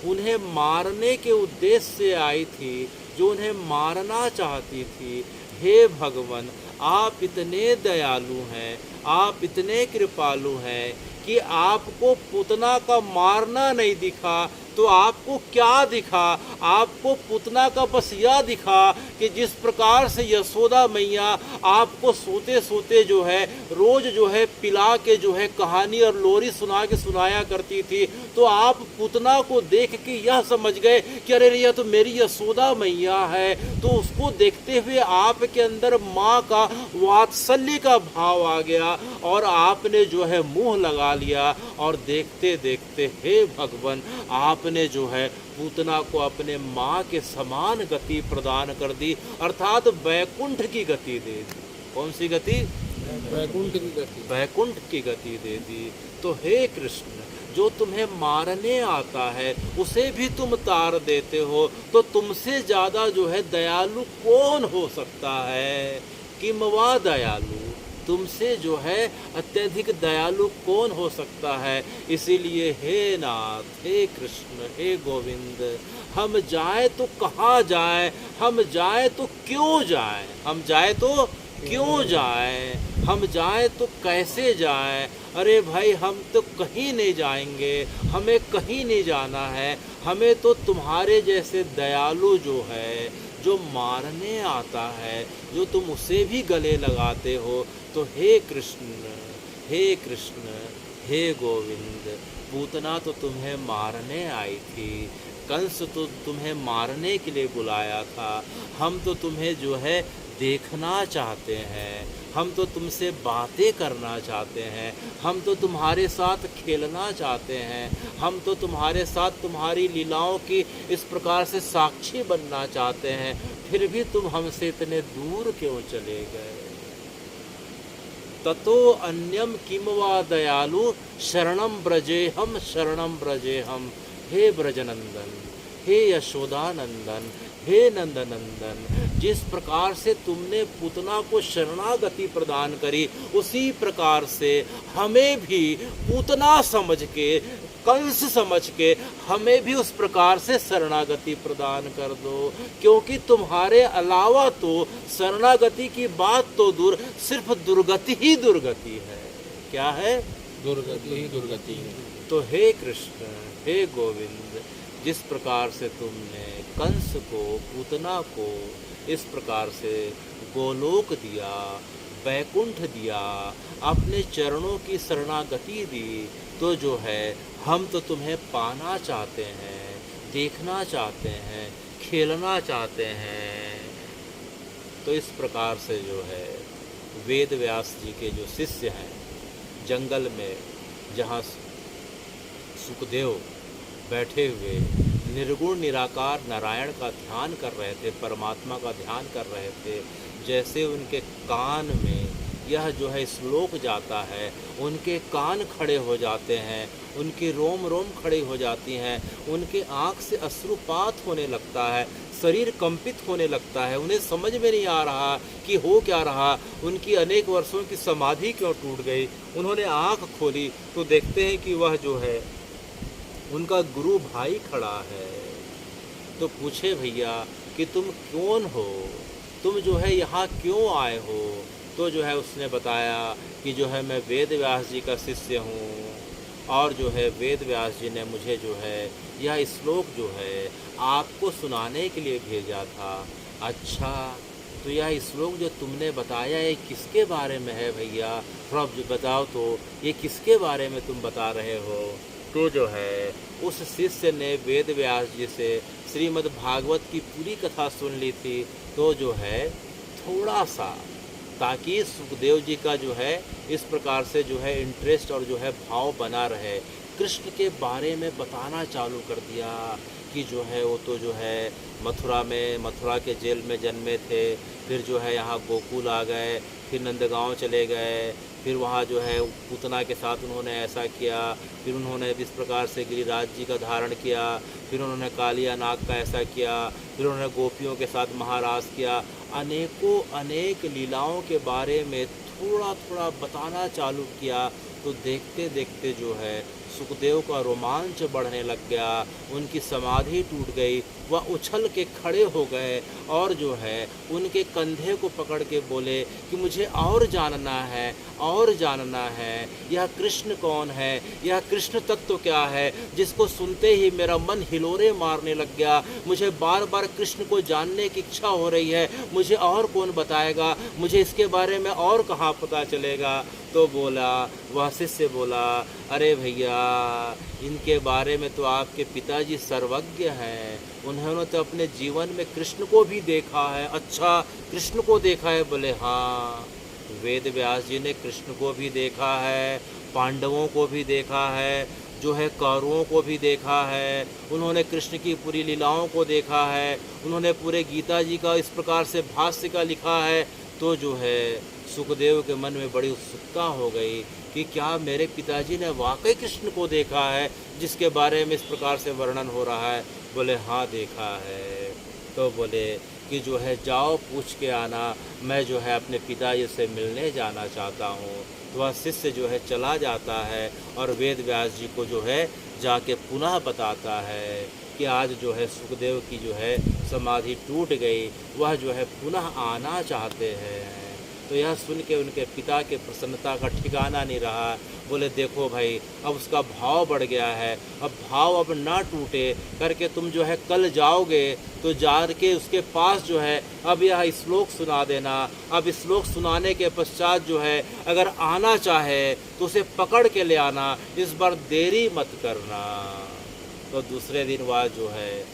A: उन्हें मारने के उद्देश्य से आई थी, जो उन्हें मारना चाहती थी, हे भगवान आप इतने दयालु हैं, आप इतने कृपालु हैं कि आपको पूतना का मारना नहीं दिखा तो आपको क्या दिखा? आपको पूतना का बस यह दिखा कि जिस प्रकार से यशोदा मैया आपको सोते सोते जो है रोज जो है पिला के जो है कहानी और लोरी सुना के सुनाया करती थी, तो आप पूतना को देख के यह समझ गए कि अरे यह तो मेरी यशोदा मैया है। तो उसको देखते हुए आपके अंदर माँ का वात्सल्य का भाव आ गया और आपने जो है मुंह लगा लिया, और देखते देखते हे भगवान आपने जो है पूतना को अपने माँ के समान गति प्रदान कर दी, अर्थात वैकुंठ की गति दे दी। कौन सी गति?
B: वैकुंठ की गति।
A: वैकुंठ की गति दे दी। तो हे कृष्ण जो तुम्हें मारने आता है उसे भी तुम तार देते हो, तो तुमसे ज्यादा जो है दयालु कौन हो सकता है? किमवा दयालु, तुमसे जो है अत्यधिक दयालु कौन हो सकता है? इसीलिए हे नाथ, हे कृष्ण, हे गोविंद, हम जाए तो कहाँ जाए, हम जाए तो क्यों जाए, हम जाए तो क्यों जाए, हम जाए तो कैसे जाए? अरे भाई हम तो कहीं नहीं जाएंगे, हमें कहीं नहीं जाना है, हमें तो तुम्हारे जैसे दयालु जो है, जो मारने आता है, जो तुम उसे भी गले लगाते हो। तो हे कृष्ण, हे कृष्ण, हे गोविंद, पूतना तो तुम्हें मारने आई थी, कंस तो तुम्हें मारने के लिए बुलाया था, हम तो तुम्हें जो है देखना चाहते हैं, हम तो तुमसे बातें करना चाहते हैं, हम तो तुम्हारे साथ खेलना चाहते हैं, हम तो तुम्हारे साथ तुम्हारी लीलाओं की इस प्रकार से साक्षी बनना चाहते हैं, फिर भी तुम हमसे इतने दूर क्यों चले गए? ततो अन्यम किम वा दयालु शरणम ब्रजेहम, शरणम ब्रजेहम। हे ब्रजनंदन, हे यशोदानंदन, हे नंदनंदन, जिस प्रकार से तुमने पूतना को शरणागति प्रदान करी, उसी प्रकार से हमें भी पूतना समझ के, कंस समझ के हमें भी उस प्रकार से शरणागति प्रदान कर दो, क्योंकि तुम्हारे अलावा तो शरणागति की बात तो दूर, सिर्फ दुर्गति ही दुर्गति है। क्या है?
B: दुर्गति ही दुर्गति है।
A: तो हे कृष्ण, हे गोविंद, जिस प्रकार से तुमने कंस को, पूतना को इस प्रकार से गोलोक दिया, वैकुंठ दिया, अपने चरणों की शरणागति दी, तो जो है हम तो तुम्हें पाना चाहते हैं, देखना चाहते हैं, खेलना चाहते हैं। तो इस प्रकार से जो है वेद व्यास जी के जो शिष्य हैं, जंगल में जहाँ सुखदेव बैठे हुए निर्गुण निराकार नारायण का ध्यान कर रहे थे, परमात्मा का ध्यान कर रहे थे, जैसे उनके कान में यह जो है श्लोक जाता है, उनके कान खड़े हो जाते हैं, उनकी रोम रोम खड़ी हो जाती हैं, उनके आँख से अश्रुपात होने लगता है, शरीर कंपित होने लगता है, उन्हें समझ में नहीं आ रहा कि हो क्या रहा, उनकी अनेक वर्षों की समाधि क्यों टूट गई। उन्होंने आँख खोली तो देखते हैं कि वह जो है उनका गुरु भाई खड़ा है। तो पूछे भैया कि तुम कौन हो, तुम जो है यहाँ क्यों आए हो। तो जो है उसने बताया कि जो है मैं वेद व्यास जी का शिष्य हूँ, और जो है वेद व्यास जी ने मुझे जो है यह श्लोक जो है आपको सुनाने के लिए भेजा था। अच्छा, तो यह श्लोक जो तुमने बताया ये किसके बारे में है भैया, थोड़ा बताओ तो, ये किसके बारे में तुम बता रहे हो। तो जो है उस शिष्य ने वेद व्यास जी से श्रीमद् भागवत की पूरी कथा सुन ली थी। तो जो है थोड़ा सा, ताकि सुखदेव जी का जो है इस प्रकार से जो है इंटरेस्ट और जो है भाव बना रहे, कृष्ण के बारे में बताना चालू कर दिया कि जो है वो तो जो है मथुरा के जेल में जन्मे थे, फिर जो है यहाँ गोकुल आ गए, फिर नंदगांव चले गए, फिर वहाँ जो है पूतना के साथ उन्होंने ऐसा किया, फिर उन्होंने इस प्रकार से गिरिराज जी का धारण किया, फिर उन्होंने कालिया नाग का ऐसा किया, फिर उन्होंने गोपियों के साथ महारास किया। अनेकों अनेक लीलाओं के बारे में थोड़ा थोड़ा बताना चालू किया। तो देखते देखते जो है सुखदेव का रोमांच बढ़ने लग गया, उनकी समाधि टूट गई, वह उछल के खड़े हो गए और जो है उनके कंधे को पकड़ के बोले कि मुझे और जानना है, और जानना है, यह कृष्ण कौन है, यह कृष्ण तत्व क्या है, जिसको सुनते ही मेरा मन हिलोरे मारने लग गया, मुझे बार बार कृष्ण को जानने की इच्छा हो रही है, मुझे और कौन बताएगा, मुझे इसके बारे में और कहाँ पता चलेगा। तो बोला, वह शिष्य बोला, अरे भैया, इनके बारे में तो आपके पिताजी सर्वज्ञ हैं, उन्होंने तो अपने जीवन में कृष्ण को भी देखा है। अच्छा, कृष्ण को देखा है? बोले हाँ, वेद व्यास जी ने कृष्ण को भी देखा है, पांडवों को भी देखा है, जो है कौरवों को भी देखा है, उन्होंने कृष्ण की पूरी लीलाओं को देखा है, उन्होंने पूरे गीता जी का इस प्रकार से भाष्य का लिखा है। तो जो है सुखदेव के मन में बड़ी उत्सुकता हो गई कि क्या मेरे पिताजी ने वाकई कृष्ण को देखा है जिसके बारे में इस प्रकार से वर्णन हो रहा है। बोले हाँ, देखा है। तो बोले कि जो है जाओ पूछ के आना, मैं जो है अपने पिताजी से मिलने जाना चाहता हूँ। तो वह शिष्य जो है चला जाता है और वेद व्यास जी को जो है जाके पुनः बताता है कि आज जो है सुखदेव की जो है समाधि टूट गई, वह जो है पुनः आना चाहते हैं। तो यह सुन के उनके पिता के प्रसन्नता का ठिकाना नहीं रहा। बोले देखो भाई, अब उसका भाव बढ़ गया है, अब भाव अब ना टूटे करके तुम जो है कल जाओगे तो जा के उसके पास जो है अब यह श्लोक सुना देना। अब श्लोक सुनाने के पश्चात जो है अगर आना चाहे तो उसे पकड़ के ले आना, इस बार देरी मत करना। तो दूसरे दिन वह जो है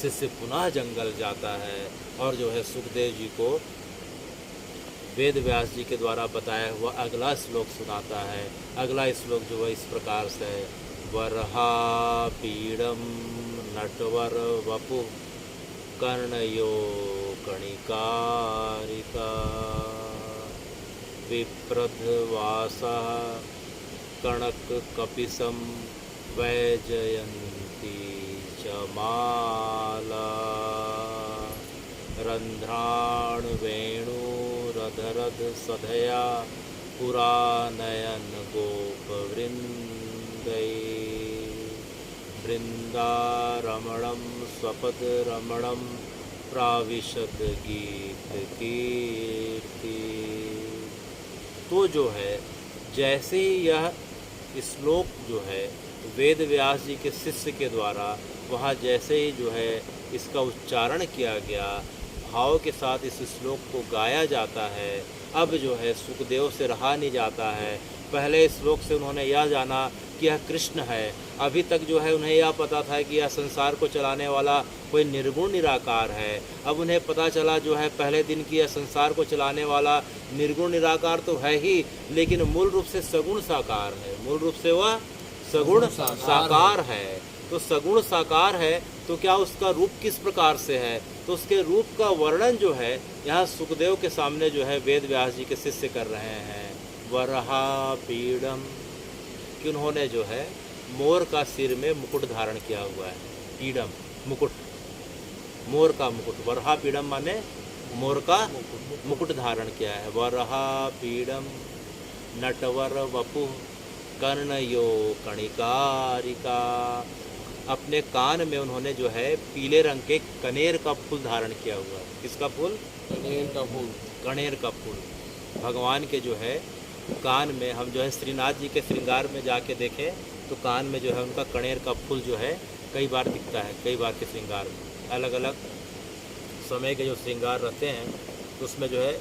A: शिष्य पुनः जंगल जाता है और जो है सुखदेव जी को वेद व्यास जी के द्वारा बताया हुआ अगला श्लोक सुनाता है। अगला श्लोक जो है इस प्रकार से, वरहा पीड़म नटवर वपु कर्णयो कणिकारिका विप्रध्वासा कणक कपिसम वैजयंती च माला रंध्राण वेणुरधरध सधया पुरानयन गोपवृंदै वृंदारमणं स्वपदरमणं प्राविशद गीत कीर्ति। तो जो है जैसे ही यह श्लोक जो है वेद व्यास जी के शिष्य के द्वारा वहाँ जैसे ही जो है इसका उच्चारण किया गया, भाव के साथ इस श्लोक को गाया जाता है, अब जो है सुखदेव से रहा नहीं जाता है। पहले श्लोक से उन्होंने यह जाना कि यह कृष्ण है, अभी तक जो है उन्हें यह पता था कि यह संसार को चलाने वाला कोई निर्गुण निराकार है। अब उन्हें पता चला जो है पहले दिन की यह संसार को चलाने वाला निर्गुण निराकार तो है ही, लेकिन मूल रूप से सगुण साकार है, मूल रूप से वह सगुण साकार है। तो सगुण साकार है तो क्या उसका रूप किस प्रकार से है, तो उसके रूप का वर्णन जो है यहाँ सुखदेव के सामने जो है वेद व्यास जी के शिष्य कर रहे हैं। वरहा पीड़म, कि उन्होंने जो है मोर का सिर में मुकुट धारण किया हुआ है। पीड़म मुकुट, मोर का मुकुट, वरहा पीड़म माने मोर का मुकुट धारण किया है। वरहा पीड़म नटवर वपु, कर्णयो कणिकारिका, अपने कान में उन्होंने जो है पीले रंग के कनेर का फूल धारण किया हुआ है। किसका फूल?
B: कनेर का फूल।
A: कनेर का फूल। भगवान के जो है कान में, हम जो है श्रीनाथ जी के श्रृंगार में जाके देखें तो कान में जो है उनका कनेर का फूल जो है कई बार दिखता है, कई बार के श्रृंगार में। अलग अलग समय के जो श्रृंगार रहते हैं तो उसमें जो है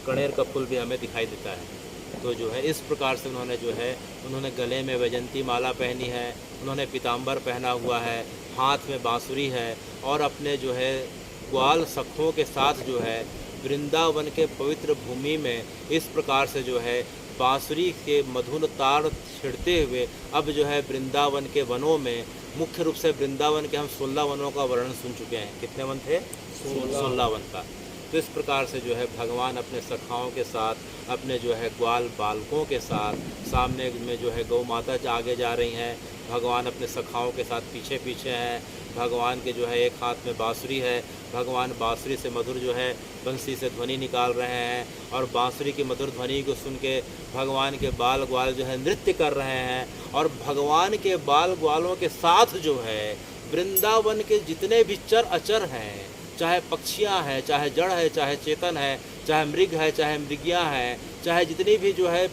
A: कनेर का फूल भी हमें दिखाई देता है। तो जो है इस प्रकार से उन्होंने जो है, उन्होंने गले में वैजंती माला पहनी है, उन्होंने पीताम्बर पहना हुआ है, हाथ में बांसुरी है, और अपने जो है ग्वाल सखों के साथ जो है वृंदावन के पवित्र भूमि में इस प्रकार से जो है बांसुरी के मधुर तार छिड़ते हुए अब जो है वृंदावन के वनों में, मुख्य रूप से वृंदावन के हम 16 वनों का वर्णन सुन चुके हैं। कितने वन थे? 16 वन का। तो इस प्रकार से जो है भगवान अपने सखाओं के साथ, अपने जो है ग्वाल बालकों के साथ, सामने में जो है गौ माता आगे जा रही हैं, भगवान अपने सखाओं के साथ पीछे पीछे हैं। भगवान के जो है एक हाथ में बांसुरी है, भगवान बांसुरी से मधुर जो है बंसी से ध्वनि निकाल रहे हैं, और बांसुरी की मधुर ध्वनि को सुन के भगवान के बाल ग्वाल जो है नृत्य कर रहे हैं। और भगवान के बाल ग्वालों के साथ जो है वृंदावन के जितने भी चर अचर हैं, चाहे पक्षियाँ हैं, चाहे जड़ है, चाहे चेतन है, चाहे मृग है, चाहे मृगियाँ हैं, चाहे जितनी भी जो है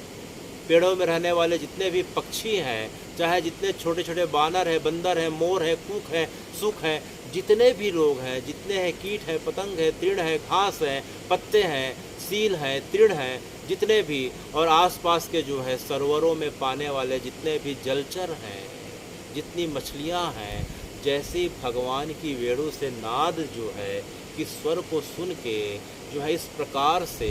A: पेड़ों में रहने वाले जितने भी पक्षी हैं, चाहे जितने छोटे छोटे बानर हैं, बंदर हैं, मोर हैं, कूक हैं, सुख हैं, जितने भी लोग हैं, जितने हैं कीट हैं, पतंग हैं, तृण हैं, घास हैं, पत्ते हैं, सील हैं, तृण हैं, जितने भी, और आसपास के जो है सरोवरों में पाने वाले जितने भी जलचर हैं, जितनी मछलियाँ हैं, जैसे भगवान की वेणु से नाद जो है कि स्वर को सुन के जो है इस प्रकार से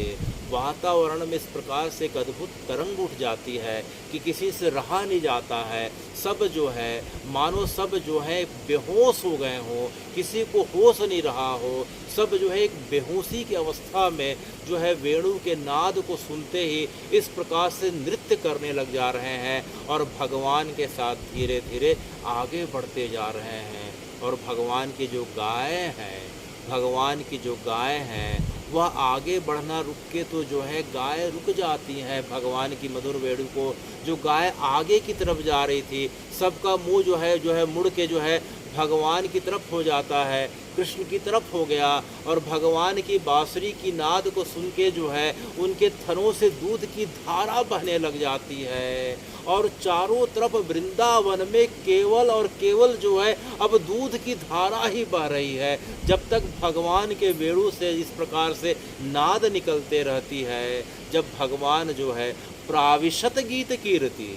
A: वातावरण में इस प्रकार से एक अद्भुत तरंग उठ जाती है कि किसी से रहा नहीं जाता है। सब जो है मानो सब जो है बेहोश हो गए हों, किसी को होश नहीं रहा हो, सब जो है एक बेहोशी की अवस्था में जो है वेणु के नाद को सुनते ही इस प्रकार से नृत्य करने लग जा रहे हैं, और भगवान के साथ धीरे धीरे आगे बढ़ते जा रहे हैं। और भगवान की जो गाय हैं, भगवान की जो गाय हैं वह आगे बढ़ना रुक के तो जो है गाय रुक जाती है। भगवान की मधुर वेणु को जो गाय आगे की तरफ जा रही थी, सबका मुंह जो है मुड़ के जो है भगवान की तरफ हो जाता है, कृष्ण की तरफ हो गया, और भगवान की बांसुरी की नाद को सुन के जो है उनके थनों से दूध की धारा बहने लग जाती है, और चारों तरफ वृंदावन में केवल और केवल जो है अब दूध की धारा ही बह रही है, जब तक भगवान के वेणु से इस प्रकार से नाद निकलते रहती है। जब भगवान जो है प्राविशत गीत कीर्ति,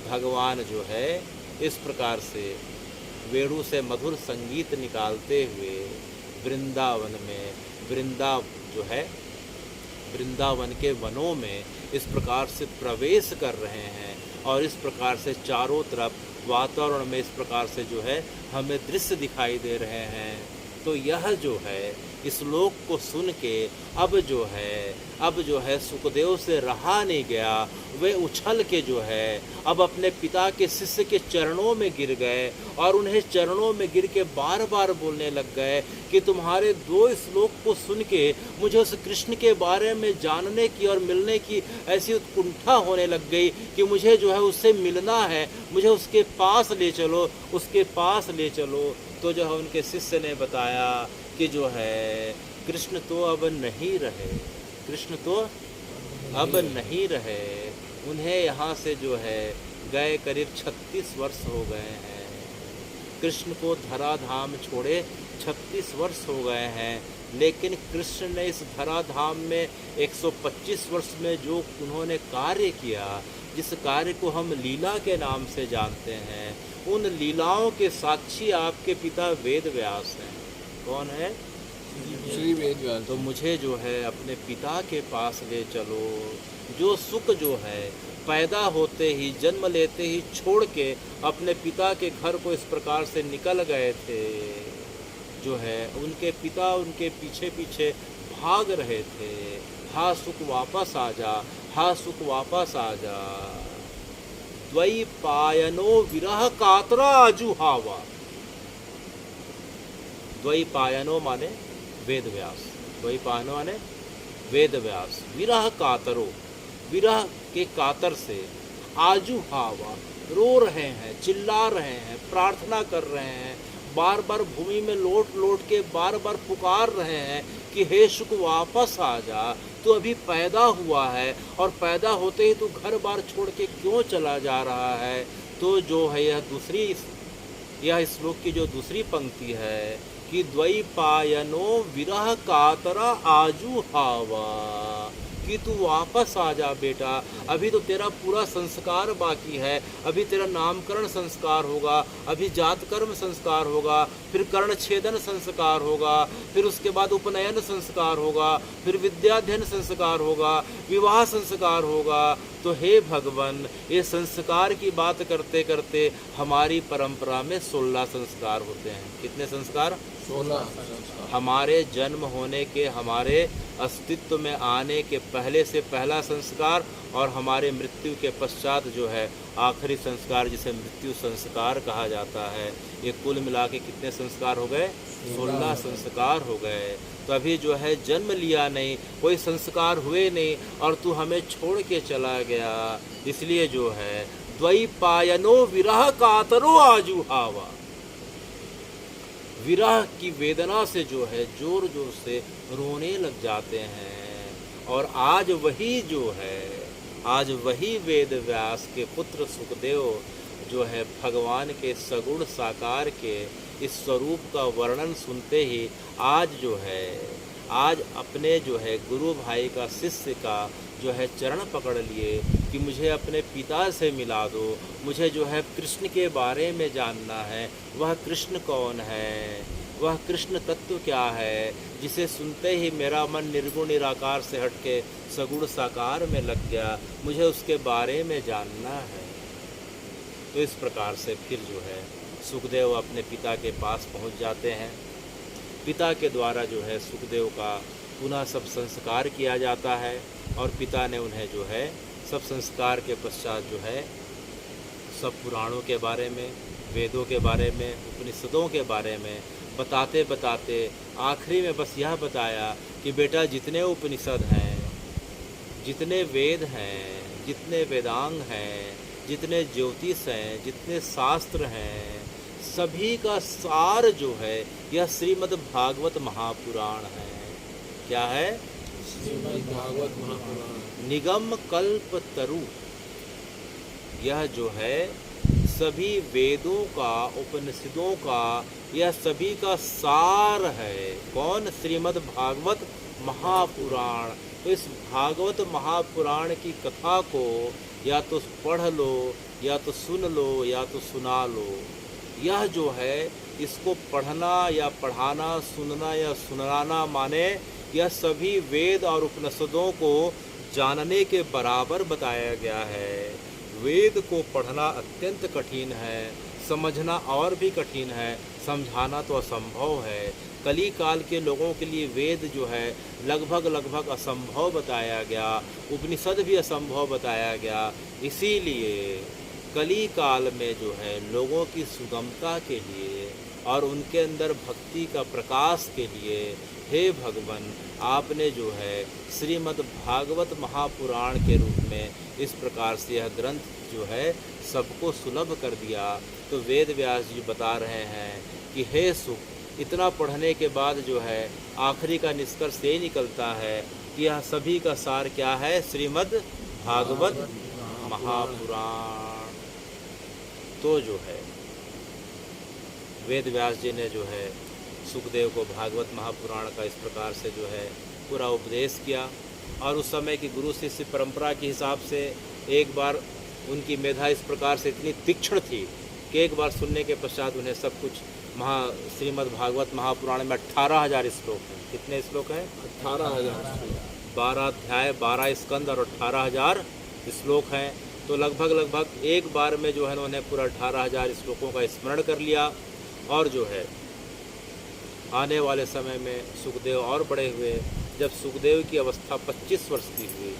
A: भगवान जो है इस प्रकार से वेणु से मधुर संगीत निकालते हुए वृंदावन में, जो है वृंदावन के वनों में इस प्रकार से प्रवेश कर रहे हैं, और इस प्रकार से चारों तरफ वातावरण में इस प्रकार से जो है हमें दृश्य दिखाई दे रहे हैं। तो यह जो है इस श्लोक को सुन के अब जो है सुखदेव से रहा नहीं गया, वे उछल के जो है अब अपने पिता के शिष्य के चरणों में गिर गए, और उन्हें चरणों में गिर के बार बार बोलने लग गए कि तुम्हारे 2 श्लोक को सुन के मुझे उस कृष्ण के बारे में जानने की और मिलने की ऐसी उत्कंठा होने लग गई कि मुझे जो है उससे मिलना है, मुझे उसके पास ले चलो, उसके पास ले चलो। तो जो है उनके शिष्य ने बताया कि जो है कृष्ण तो अब नहीं रहे, कृष्ण तो अब नहीं रहे, उन्हें यहाँ से जो है गए करीब 36 वर्ष हो गए हैं, कृष्ण को धराधाम छोड़े 36 वर्ष हो गए हैं। लेकिन कृष्ण ने इस धराधाम में 125 वर्ष में जो उन्होंने कार्य किया, जिस कार्य को हम लीला के नाम से जानते हैं, उन लीलाओं के साक्षी आपके पिता वेद व्यास हैं। कौन है?
B: श्री वेद व्यास।
A: तो मुझे जो है अपने पिता के पास ले चलो, जो सुख जो है पैदा होते ही, जन्म लेते ही छोड़ के अपने पिता के घर को इस प्रकार से निकल गए थे, जो है उनके पिता उनके पीछे पीछे भाग रहे थे, हा सुख वापस आ जा, हा सुख वापस आ जा। द्वैपायनो विरह कातरा जुहावा। द्वैपायनो माने वेद व्यास, द्वैपायनो माने वेद व्यास, विरह कातरो, विरह के कातर से आजू हावा, रो रहे हैं, चिल्ला रहे हैं, प्रार्थना कर रहे हैं, बार बार भूमि में लौट लौट के बार बार पुकार रहे हैं कि हे शुक वापस आ जा, तू अभी पैदा हुआ है और पैदा होते ही तू घर बार छोड़ के क्यों चला जा रहा है। तो जो है यह श्लोक की जो दूसरी पंक्ति है कि द्वैपायनो विरह कातरा आजू हावा, कि तू वापस आ जा बेटा, अभी तो तेरा पूरा संस्कार बाकी है, अभी तेरा नामकरण संस्कार होगा, अभी जात कर्म संस्कार होगा, फिर कर्ण छेदन संस्कार होगा, फिर उसके बाद उपनयन संस्कार होगा, फिर विद्याध्ययन संस्कार होगा, विवाह संस्कार होगा। तो हे भगवान, ये संस्कार की बात करते करते हमारी परंपरा में 16 संस्कार होते हैं। कितने संस्कार?
B: 16
A: हमारे जन्म होने के, हमारे अस्तित्व में आने के पहले से पहला संस्कार और हमारे मृत्यु के पश्चात जो है आखिरी संस्कार, जिसे मृत्यु संस्कार कहा जाता है। ये कुल मिला के कितने संस्कार हो गए? 16 संस्कार हो गए। तो अभी जो है जन्म लिया नहीं, कोई संस्कार हुए नहीं और तू हमें छोड़ के चला गया। इसलिए जो है द्वैपायनो विरह कातरो आजू हावा, विरह की वेदना से जो है जोर जोर से रोने लग जाते हैं। और आज वही वेद व्यास के पुत्र सुखदेव जो है भगवान के सगुण साकार के इस स्वरूप का वर्णन सुनते ही आज अपने जो है गुरु भाई का, शिष्य का जो है चरण पकड़ लिए कि मुझे अपने पिता से मिला दो, मुझे जो है कृष्ण के बारे में जानना है। वह कृष्ण कौन है, वह कृष्ण तत्व क्या है, जिसे सुनते ही मेरा मन निर्गुण निराकार से हट के सगुण साकार में लग गया, मुझे उसके बारे में जानना है। तो इस प्रकार से फिर जो है सुखदेव अपने पिता के पास पहुंच जाते हैं। पिता के द्वारा जो है सुखदेव का पुनः सब संस्कार किया जाता है और पिता ने उन्हें जो है सब संस्कार के पश्चात जो है सब पुराणों के बारे में, वेदों के बारे में, उपनिषदों के बारे में बताते बताते आखिरी में बस यह बताया कि बेटा जितने उपनिषद हैं, जितने वेद हैं, जितने वेदांग हैं, जितने ज्योतिष हैं, जितने शास्त्र हैं, सभी का सार जो है यह श्रीमद् भागवत महापुराण है। क्या है?
B: श्रीमद् भागवत महापुराण।
A: निगम कल्प तरु, यह जो है सभी वेदों का, उपनिषदों का, यह सभी का सार है। कौन? श्रीमद् भागवत महापुराण। तो इस भागवत महापुराण की कथा को या तो पढ़ लो, या तो सुन लो, या तो सुना लो। यह जो है इसको पढ़ना या पढ़ाना, सुनना या सुनाना माने यह सभी वेद और उपनिषदों को जानने के बराबर बताया गया है। वेद को पढ़ना अत्यंत कठिन है, समझना और भी कठिन है, समझाना तो असंभव है। कली काल के लोगों के लिए वेद जो है लगभग असंभव बताया गया, उपनिषद भी असंभव बताया गया। इसीलिए कली काल में जो है लोगों की सुगमता के लिए और उनके अंदर भक्ति का प्रकाश के लिए, हे भगवान, आपने जो है श्रीमद् भागवत महापुराण के रूप में इस प्रकार से यह ग्रंथ जो है सबको सुलभ कर दिया। तो वेद व्यास जी बता रहे हैं कि हे सुख, इतना पढ़ने के बाद जो है आखिरी का निष्कर्ष ये निकलता है कि यह सभी का सार क्या है? श्रीमद् भागवत महापुराण। तो जो है वेद व्यास जी ने जो है सुखदेव को भागवत महापुराण का इस प्रकार से जो है पूरा उपदेश किया। और उस समय की गुरु शिष्य परंपरा के हिसाब से एक बार उनकी मेधा इस प्रकार से इतनी तीक्ष्ण थी कि एक बार सुनने के पश्चात उन्हें सब कुछ श्रीमद् भागवत महापुराण में 18,000 श्लोक हैं। कितने श्लोक हैं?
B: 18,000।
A: 12 अध्याय, 12 स्कंद और 18,000 श्लोक हैं। तो लगभग एक बार में जो है उन्होंने पूरा 18,000 श्लोकों का स्मरण कर लिया। और जो है आने वाले समय में सुखदेव और बड़े हुए। जब सुखदेव की अवस्था 25 वर्ष की हुई,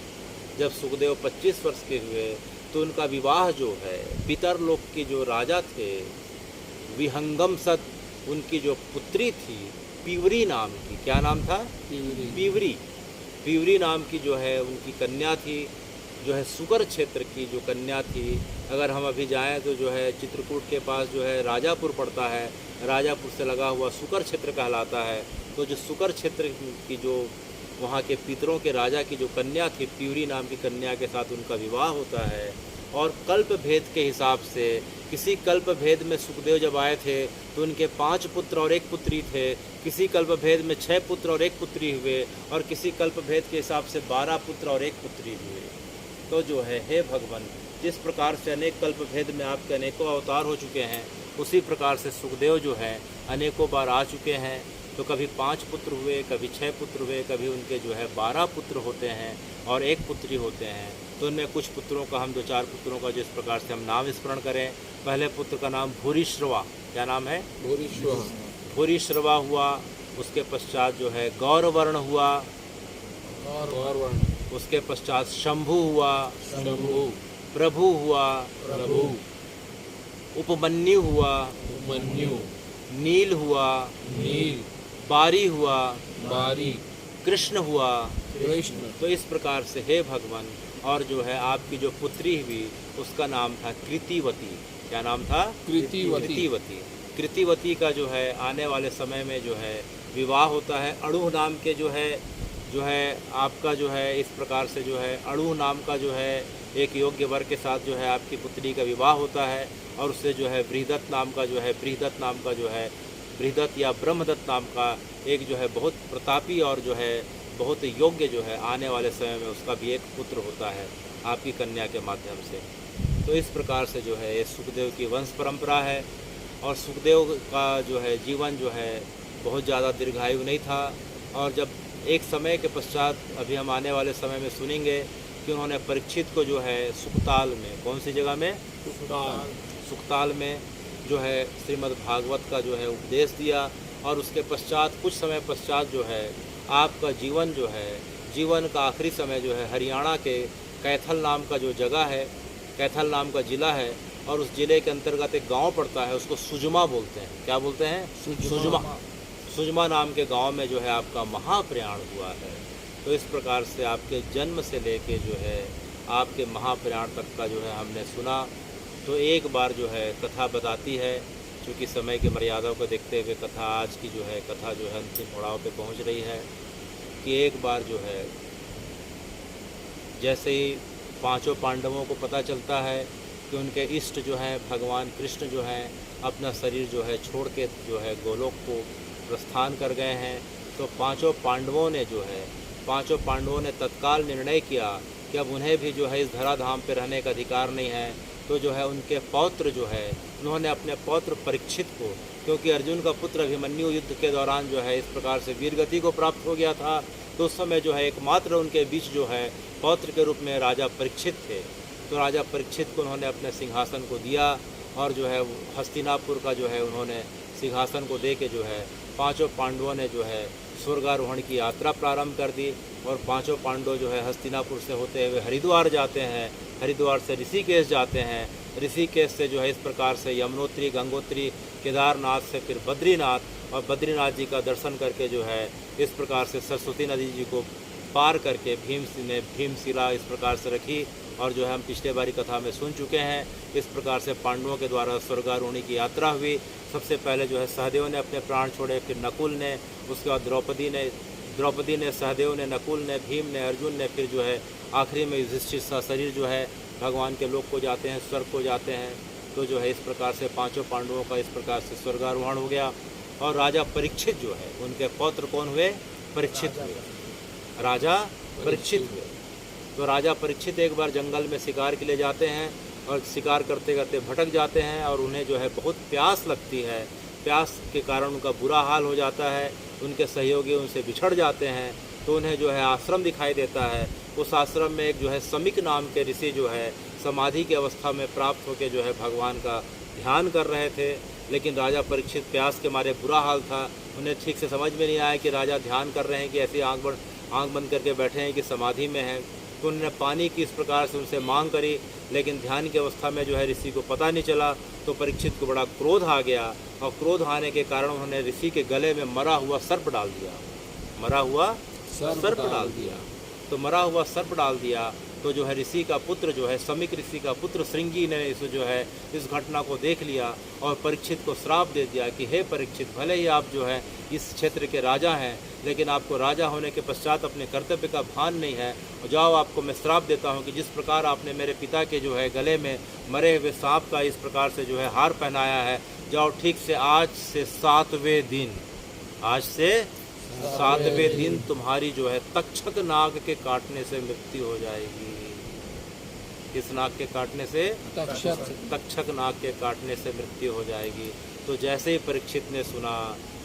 A: जब सुखदेव 25 वर्ष के हुए तो उनका विवाह जो है पितरलोक के जो राजा थे विहंगम सत, उनकी जो पुत्री थी पीवरी नाम की, क्या नाम था? पीवरी नाम की जो है उनकी कन्या थी। जो है सुकर क्षेत्र की जो कन्या थी। अगर हम अभी जाएं तो जो है चित्रकूट के पास जो है राजापुर पड़ता है, राजापुर से लगा हुआ सुकर क्षेत्र कहलाता है। तो जो सुकर क्षेत्र की जो वहाँ के पितरों के राजा की जो कन्या थी, प्यूरी नाम की कन्या के साथ उनका विवाह होता है। और कल्प भेद के हिसाब से, किसी कल्प भेद में सुखदेव जब आए थे तो उनके 5 पुत्र और 1 पुत्री थे, किसी कल्प भेद में 6 पुत्र और 1 पुत्री हुए, और किसी कल्प भेद के हिसाब से 12 पुत्र और 1 पुत्री हुए। तो जो है हे भगवान, जिस प्रकार से अनेक कल्प भेद में आपके अनेकों अवतार हो चुके हैं, उसी प्रकार से सुखदेव जो है अनेकों बार आ चुके हैं। तो कभी 5 पुत्र हुए, कभी 6 पुत्र हुए, कभी उनके जो है 12 पुत्र होते हैं और 1 पुत्री होते हैं। तो उनमें कुछ पुत्रों का, हम 2-4 पुत्रों का जिस प्रकार से हम नाम स्मरण करें। पहले पुत्र का नाम भूरिश्रवा, क्या नाम है? भूरिश्रवा हुआ। उसके पश्चात जो है गौरवर्ण हुआ, उसके पश्चात शंभु हुआ, प्रभु हुआ, उपमन्यु हुआ, नील हुआ, बारी हुआ, कृष्ण हुआ। तो इस प्रकार से हे भगवान, और जो है आपकी जो पुत्री हुई उसका नाम था कृतिवती। क्या नाम था? कृतिवती। कृतिवती का जो है आने वाले समय में जो है विवाह होता है। अणुह नाम के जो है आपका जो है इस प्रकार से जो है अणुह नाम का जो है एक योग्य वर के साथ जो है आपकी पुत्री का विवाह होता है। और उससे जो है बृहदत्त नाम का जो है बृहदत्त या ब्रह्मदत्त नाम का एक जो है बहुत प्रतापी और जो है बहुत योग्य जो है आने वाले समय में उसका भी एक पुत्र होता है आपकी कन्या के माध्यम से। तो इस प्रकार से जो है ये सुखदेव की वंश परंपरा है। और सुखदेव का जो है जीवन जो है बहुत ज़्यादा दीर्घायु नहीं था। और जब एक समय के पश्चात, अभी हम आने वाले समय में सुनेंगे कि उन्होंने परीक्षित को जो है सुखताल में, कौन सी जगह में? सुखताल में जो है श्रीमद् भागवत का जो है उपदेश दिया। और उसके पश्चात कुछ समय पश्चात जो है आपका जीवन जो है, जीवन का आखिरी समय जो है हरियाणा के कैथल नाम का जो जगह है, कैथल नाम का ज़िला है, और उस ज़िले के अंतर्गत एक गांव पड़ता है, उसको सुजमा बोलते हैं। क्या बोलते हैं? सुजमा नाम के गांव में जो है आपका महाप्रयाण हुआ है। तो इस प्रकार से आपके जन्म से लेके जो है आपके महाप्रयाण तक का जो है हमने सुना। तो एक बार जो है कथा बताती है, क्योंकि समय की मर्यादा को देखते हुए कथा आज की जो है कथा जो है अंतिम पड़ाव पे पहुंच रही है। कि एक बार जो है जैसे ही 5 पांडवों को पता चलता है कि उनके इष्ट जो हैं भगवान कृष्ण जो हैं अपना शरीर जो है छोड़ के जो है गोलोक को प्रस्थान कर गए हैं, तो 5 पांडवों ने तत्काल निर्णय किया कि अब उन्हें भी जो है इस धराधाम पर रहने का अधिकार नहीं है। तो जो है उनके पौत्र जो है उन्होंने अपने पौत्र परीक्षित को, क्योंकि अर्जुन का पुत्र अभिमन्यु युद्ध के दौरान जो है इस प्रकार से वीरगति को प्राप्त हो गया था, तो उस समय जो है एकमात्र उनके बीच जो है पौत्र के रूप में राजा परीक्षित थे। तो राजा परीक्षित को उन्होंने अपने सिंहासन को दिया, और जो है हस्तिनापुर का जो है उन्होंने सिंहासन को दे के जो है 5 पांडवों ने जो है स्वर्गारोहण की यात्रा प्रारंभ कर दी। और 5 पांडव जो है हस्तिनापुर से होते हुए हरिद्वार जाते हैं, हरिद्वार से ऋषिकेश जाते हैं, ऋषिकेश से जो है इस प्रकार से यमुनोत्री, गंगोत्री, केदारनाथ से फिर बद्रीनाथ, और बद्रीनाथ जी का दर्शन करके जो है इस प्रकार से सरस्वती नदी जी को पार करके भीमशिला इस प्रकार से रखी। और जो है हम पिछले बारी कथा में सुन चुके हैं, इस प्रकार से पांडवों के द्वारा स्वर्गारोहणी की यात्रा हुई। सबसे पहले जो है सहदेव ने अपने प्राण छोड़े, फिर नकुल ने, उसके बाद द्रौपदी ने, सहदेव ने, नकुल ने, भीम ने, अर्जुन ने, फिर जो है आखिरी में युधिष्ठिर सा शरीर जो है भगवान के लोक को जाते हैं, स्वर्ग को जाते हैं। तो जो है इस प्रकार से 5 पांडवों का इस प्रकार से स्वर्गारोहण हो गया। और राजा परीक्षित जो है उनके पौत्र कौन हुए? परीक्षित हुए, राजा परीक्षित हुए। तो राजा परीक्षित एक बार जंगल में शिकार के लिए जाते हैं, और शिकार करते करते भटक जाते हैं, और उन्हें जो है बहुत प्यास लगती है। प्यास के कारण उनका बुरा हाल हो जाता है, उनके सहयोगी उनसे बिछड़ जाते हैं। तो उन्हें जो है आश्रम दिखाई देता है। उस आश्रम में एक जो है समिक नाम के ऋषि जो है समाधि की अवस्था में प्राप्त होकर जो है भगवान का ध्यान कर रहे थे। लेकिन राजा परीक्षित प्यास के मारे बुरा हाल था, उन्हें ठीक से समझ में नहीं आया कि राजा ध्यान कर रहे हैं कि ऐसी आंख बंद करके बैठे हैं कि समाधि में हैं। तो उन्होंने पानी की इस प्रकार से उनसे मांग करी, लेकिन ध्यान की अवस्था में जो है ऋषि को पता नहीं चला। तो परीक्षित को बड़ा क्रोध आ गया, और क्रोध आने के कारण उन्होंने ऋषि के गले में मरा हुआ सर्प डाल दिया। तो मरा हुआ सर्प डाल दिया, तो जो है ऋषि का पुत्र जो है समिक ऋषि का पुत्र श्रृंगी ने इस घटना को देख लिया और परीक्षित को श्राप दे दिया कि हे परीक्षित, भले ही आप जो है इस क्षेत्र के राजा हैं, लेकिन आपको राजा होने के पश्चात अपने कर्तव्य का भान नहीं है। जाओ, आपको मैं श्राप देता हूँ कि जिस प्रकार आपने मेरे पिता के जो है गले में मरे हुए सांप का इस प्रकार से जो है हार पहनाया है, जाओ ठीक से आज से 7वें दिन तुम्हारी जो है तक्षक नाग के काटने से मृत्यु हो जाएगी। किस नाग के काटने से? तक्षक नाग के काटने से मृत्यु हो जाएगी। तो जैसे ही परीक्षित ने सुना,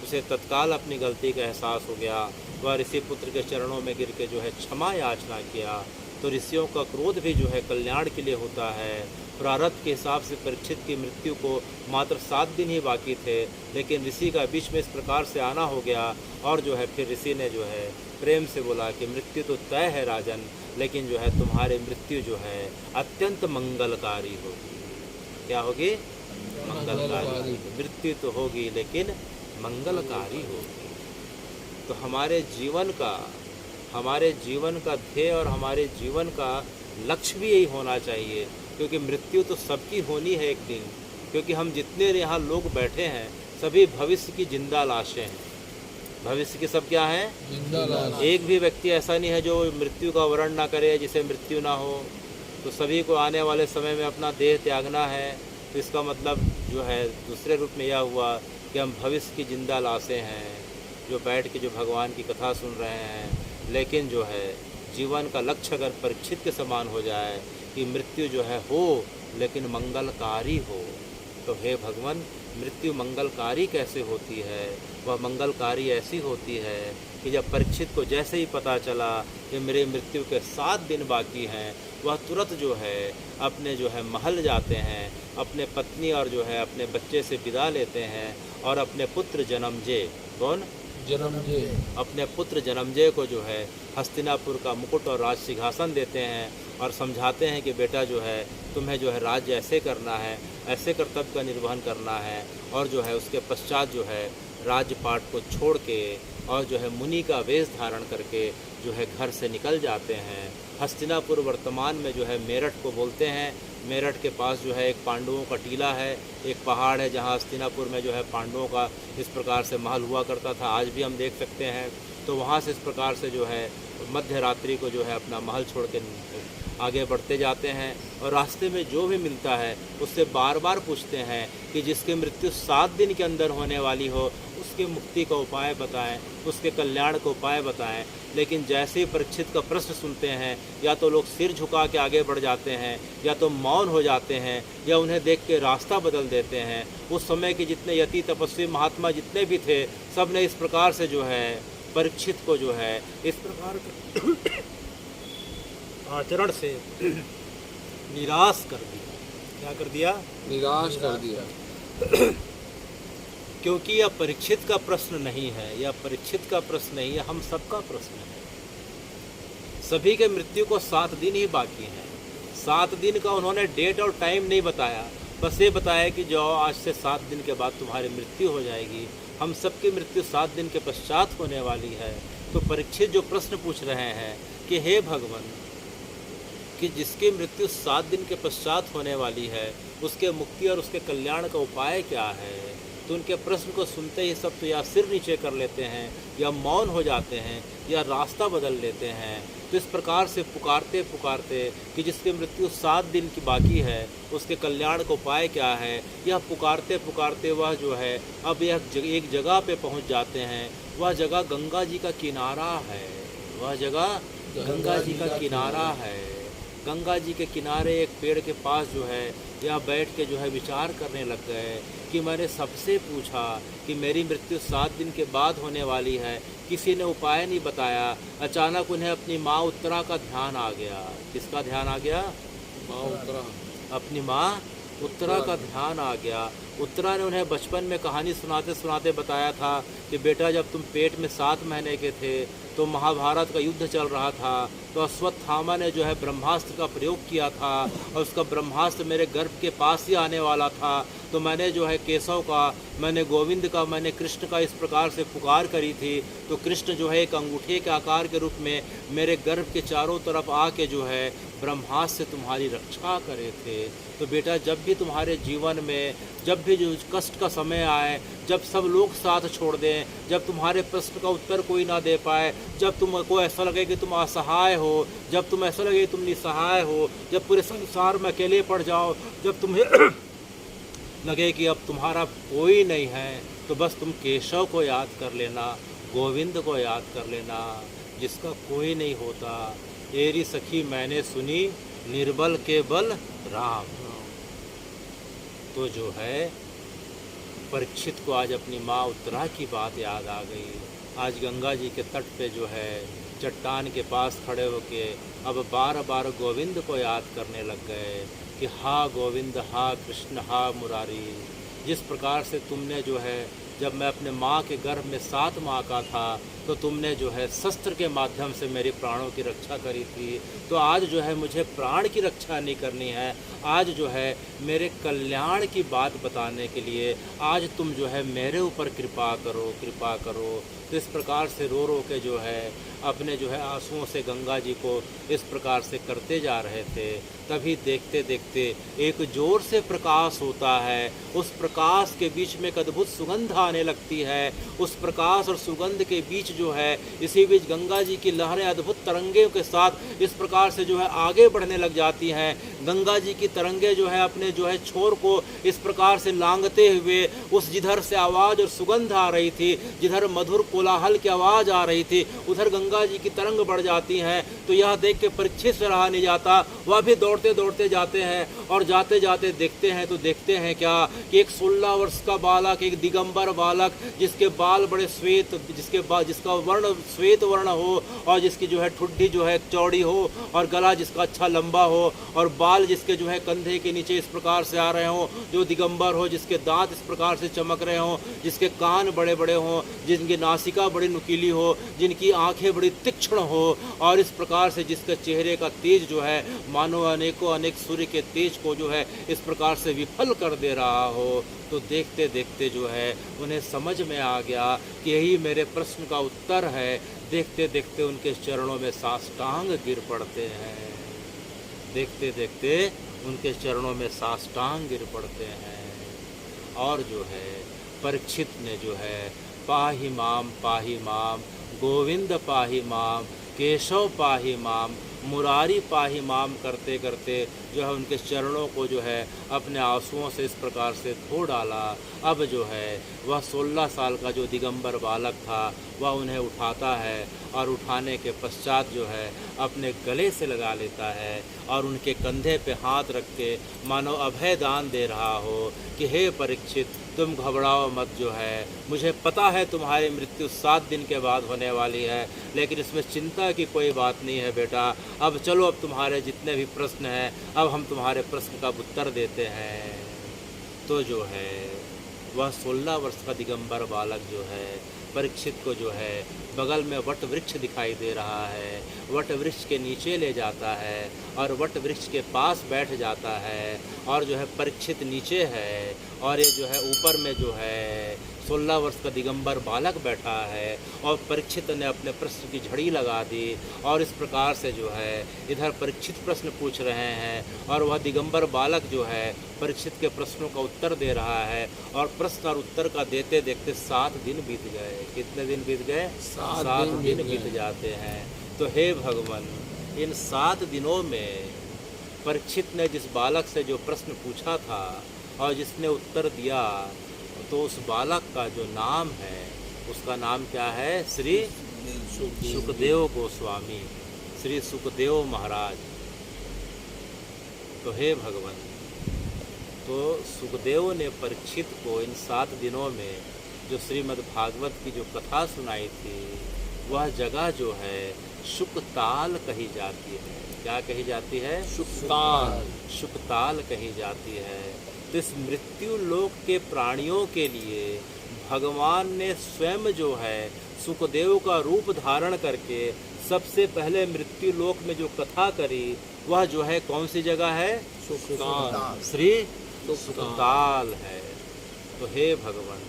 A: उसे तत्काल अपनी गलती का एहसास हो गया। वह ऋषि पुत्र के चरणों में गिर के जो है क्षमा याचना किया। तो ऋषियों का क्रोध भी जो है कल्याण के लिए होता है। प्रारब्ध के हिसाब से परीक्षित की मृत्यु को मात्र 7 दिन ही बाकी थे, लेकिन ऋषि का बीच में इस प्रकार से आना हो गया और जो है फिर ऋषि ने जो है प्रेम से बोला कि मृत्यु तो तय है राजन, लेकिन जो है तुम्हारी मृत्यु जो है अत्यंत मंगलकारी होगी। क्या होगी? मंगलकारी। मृत्यु तो होगी लेकिन मंगलकारी होगी। तो हमारे जीवन का ध्येय और हमारे जीवन का लक्ष्य भी यही होना चाहिए, क्योंकि मृत्यु तो सबकी होनी है एक दिन। क्योंकि हम जितने यहाँ लोग बैठे हैं सभी भविष्य की जिंदा लाशें हैं। भविष्य की सब क्या है?
B: जिंदा लाश।
A: एक भी व्यक्ति ऐसा नहीं है जो मृत्यु का वर्ण ना करे, जिसे मृत्यु ना हो। तो सभी को आने वाले समय में अपना देह त्यागना है। तो इसका मतलब जो है दूसरे रूप में यह हुआ कि हम भविष्य की जिंदा लाशें हैं जो बैठ के जो भगवान की कथा सुन रहे हैं। लेकिन जो है जीवन का लक्ष्य अगर परीक्षित के समान हो जाए कि मृत्यु जो है हो लेकिन मंगलकारी हो, तो हे भगवान, मृत्यु मंगलकारी कैसे होती है? वह मंगलकारी ऐसी होती है कि जब परीक्षित को जैसे ही पता चला कि मेरे मृत्यु के 7 दिन बाकी हैं, वह तुरंत जो है अपने जो है महल जाते हैं, अपने पत्नी और जो है अपने बच्चे से विदा लेते हैं और अपने पुत्र जन्मजय, कौन?
B: जन्मजय,
A: अपने पुत्र जन्मजय को जो है हस्तिनापुर का मुकुट और राज सिंहासन देते हैं और समझाते हैं कि बेटा जो है तुम्हें जो है राज्य ऐसे करना है, ऐसे कर्तव्य का निर्वहन करना है। और जो है उसके पश्चात जो है राजपाट को छोड़ के और जो है मुनि का वेश धारण करके जो है घर से निकल जाते हैं। हस्तिनापुर वर्तमान में जो है मेरठ को बोलते हैं। मेरठ के पास जो है एक पांडवों का टीला है, एक पहाड़ है जहाँ हस्तिनापुर में जो है पांडवों का इस प्रकार से महल हुआ करता था, आज भी हम देख सकते हैं। तो वहाँ से इस प्रकार से जो है मध्य रात्रि को जो है अपना महल छोड़ के आगे बढ़ते जाते हैं और रास्ते में जो भी मिलता है उससे बार बार पूछते हैं कि जिसकी मृत्यु 7 दिन के अंदर होने वाली हो उसकी मुक्ति का उपाय बताएं, उसके कल्याण का उपाय बताएं। लेकिन जैसे ही परीक्षित का प्रश्न सुनते हैं, या तो लोग सिर झुका के आगे बढ़ जाते हैं, या तो मौन हो जाते हैं, या उन्हें देख के रास्ता बदल देते हैं। उस समय के जितने यति तपस्वी महात्मा जितने भी थे, सब ने इस प्रकार से जो है परीक्षित को जो है इस प्रकार के आचरण से निराश कर दिया। क्या कर दिया?
B: निराश कर दिया।
A: क्योंकि यह परीक्षित का प्रश्न नहीं है, यह परीक्षित का प्रश्न नहीं है, हम सबका प्रश्न है। सभी के मृत्यु को 7 दिन ही बाकी हैं। 7 दिन का उन्होंने डेट और टाइम नहीं बताया, बस ये बताया कि जो आज से 7 दिन के बाद तुम्हारी मृत्यु हो जाएगी। हम सबकी मृत्यु 7 दिन के पश्चात होने वाली है। तो परीक्षित जो प्रश्न पूछ रहे हैं कि हे भगवान, कि जिसकी मृत्यु 7 दिन के पश्चात होने वाली है उसके मुक्ति और उसके कल्याण का उपाय क्या है? तो उनके प्रश्न को सुनते ही सब तो या सिर नीचे कर लेते हैं, या मौन हो जाते हैं, या रास्ता बदल लेते हैं। तो इस प्रकार से पुकारते पुकारते कि जिसकी मृत्यु 7 दिन की बाकी है उसके कल्याण का उपाय क्या है, यह पुकारते पुकारते वह जो है अब यह एक जगह पे पहुंच जाते हैं। वह जगह गंगा जी का किनारा है। वह जगह गंगा जी का किनारा है। गंगा जी के किनारे एक पेड़ के पास जो है यह बैठ के जो है विचार करने लग गए कि मैंने सबसे पूछा कि मेरी मृत्यु 7 दिन के बाद होने वाली है, किसी ने उपाय नहीं बताया। अचानक उन्हें अपनी माँ उत्तरा का ध्यान आ गया। किसका ध्यान आ गया?
B: माँ उत्तरा।
A: अपनी माँ उत्तरा का ध्यान आ गया। उत्तरा ने उन्हें बचपन में कहानी सुनाते सुनाते बताया था कि बेटा जब तुम पेट में 7 महीने के थे तो महाभारत का युद्ध चल रहा था, तो अश्वत्थामा ने जो है ब्रह्मास्त्र का प्रयोग किया था और उसका ब्रह्मास्त्र मेरे गर्भ के पास ही आने वाला था। तो मैंने जो है केशव का, मैंने गोविंद का, मैंने कृष्ण का इस प्रकार से पुकार करी थी, तो कृष्ण जो है एक अंगूठे के आकार के रूप में मेरे गर्भ के चारों तरफ आके जो है ब्रह्मास्त्र से तुम्हारी रक्षा करे थे। तो बेटा, जब भी तुम्हारे जीवन में जब भी जो कष्ट का समय आए, जब सब लोग साथ छोड़ दें, जब तुम्हारे प्रश्न का उत्तर कोई ना दे पाए, जब तुमको ऐसा लगे कि तुम असहाय हो, जब तुम ऐसा लगे कि तुम निसहाय हो, जब पूरे संसार में अकेले पड़ जाओ, जब तुम्हें लगे कि अब तुम्हारा कोई नहीं है, तो बस तुम केशव को याद कर लेना, गोविंद को याद कर लेना, जिसका कोई नहीं होता। तेरी सखी मैंने सुनी, निर्बल के बल राम। तो जो है परीक्षित को आज अपनी माँ उत्तरा की बात याद आ गई। आज गंगा जी के तट पे जो है चट्टान के पास खड़े होके अब बार बार गोविंद को याद करने लग गए कि हा गोविंद, हा कृष्ण, हा मुरारी। जिस प्रकार से तुमने जो है, जब मैं अपने माँ के गर्भ में 7 माह का था, तो तुमने जो है शस्त्र के माध्यम से मेरे प्राणों की रक्षा करी थी, तो आज जो है मुझे प्राण की रक्षा नहीं करनी है, आज जो है मेरे कल्याण की बात बताने के लिए आज तुम जो है मेरे ऊपर कृपा करो, कृपा करो। तो इस प्रकार से रो रो के जो है अपने जो है आंसुओं से गंगा जी को इस प्रकार से करते जा रहे थे। तभी देखते देखते एक जोर से प्रकाश होता है, उस प्रकाश के बीच में एक अद्भुत सुगंध आने लगती है। उस प्रकाश और सुगंध के बीच जो है, इसी बीच गंगा जी की लहरें अद्भुत तरंगे के साथ इस प्रकार से जो है आगे बढ़ने लग जाती हैं। गंगा जी की तरंगे जो है अपने जो है छोर को इस प्रकार से लांघते हुए उस जिधर से आवाज़ और सुगंध आ रही थी, जिधर मधुर कोलाहल की आवाज़ आ रही थी, उधर गंगा जी की तरंग बढ़ जाती हैं। तो यह देख के परीक्षित से रहा नहीं जाता, वह भी दौड़ते दौड़ते जाते हैं और जाते जाते देखते हैं तो देखते हैं क्या कि एक 16 वर्ष का बालक, एक दिगंबर बालक, जिसके बाल बड़े श्वेत, जिसका वर्ण श्वेत वर्ण हो और जिसकी जो है ठुड्डी जो है चौड़ी हो और गला जिसका अच्छा लंबा हो और बाल जिसके जो है कंधे के नीचे इस प्रकार से आ रहे हों, जो दिगंबर हो, जिसके दांत इस प्रकार से चमक रहे हों, जिसके कान बड़े बड़े हों, जिनकी नासिका बड़ी नुकीली हो, जिनकी आंखें बड़ी तीक्ष्ण हो और इस प्रकार से जिसके चेहरे का तेज जो है मानो अनेकों अनेक सूर्य के तेज को जो है इस प्रकार से विफल कर दे रहा हो। तो देखते देखते जो है उन्हें समझ में आ गया कि यही मेरे प्रश्न का उत्तर है। देखते देखते उनके चरणों में साष्टांग गिर पड़ते हैं, देखते देखते उनके चरणों में साष्टांग गिर पड़ते हैं। और जो है परीक्षित ने जो है पाहि माम, गोविंद पाहि माम, केशव पाहि माम, मुरारी पाहि माम करते करते जो है उनके चरणों को जो है अपने आंसुओं से इस प्रकार से धो डाला। अब जो है वह 16 साल का जो दिगंबर बालक था वह उन्हें उठाता है और उठाने के पश्चात जो है अपने गले से लगा लेता है और उनके कंधे पे हाथ रख के मानो अभय दान दे रहा हो कि हे परीक्षित, तुम घबराओ मत, जो है मुझे पता है तुम्हारी मृत्यु 7 दिन के बाद होने वाली है, लेकिन इसमें चिंता की कोई बात नहीं है बेटा। अब चलो, अब तुम्हारे जितने भी प्रश्न हैं अब हम तुम्हारे प्रश्न का उत्तर देते हैं। तो जो है वह 16 वर्ष का दिगंबर बालक जो है परीक्षित को जो है बगल में वट वृक्ष दिखाई दे रहा है, वट वृक्ष के नीचे ले जाता है और वट वृक्ष के पास बैठ जाता है और जो है परीक्षित नीचे है और ये जो है ऊपर में जो है 16 वर्ष का दिगंबर बालक बैठा है और परीक्षित ने अपने प्रश्न की झड़ी लगा दी और इस प्रकार से जो है इधर परीक्षित प्रश्न पूछ रहे हैं और वह दिगंबर बालक जो है परीक्षित के प्रश्नों का उत्तर दे रहा है और प्रश्न और उत्तर का देते देखते 7 दिन बीत गए। कितने दिन बीत गए? 7 दिन बीत जाते हैं। तो हे भगवान, इन 7 दिनों में परीक्षित ने जिस बालक से जो प्रश्न पूछा था और जिसने उत्तर दिया, तो उस बालक का जो नाम है उसका नाम क्या है? श्री सुखदेव गोस्वामी, श्री सुखदेव महाराज। तो हे भगवान, तो सुखदेव ने परीक्षित को इन 7 दिनों में जो श्रीमद् भागवत की जो कथा सुनाई थी वह जगह जो है शुकताल कही जाती है। क्या कही जाती है?
B: शुकताल।
A: शुकताल कही जाती है। तो इस मृत्यु लोक के प्राणियों के लिए भगवान ने स्वयं जो है सुखदेव का रूप धारण करके सबसे पहले मृत्यु लोक में जो कथा करी वह जो है कौन सी जगह है?
B: शुकताल।
A: श्री सुखताल है। तो हे भगवान,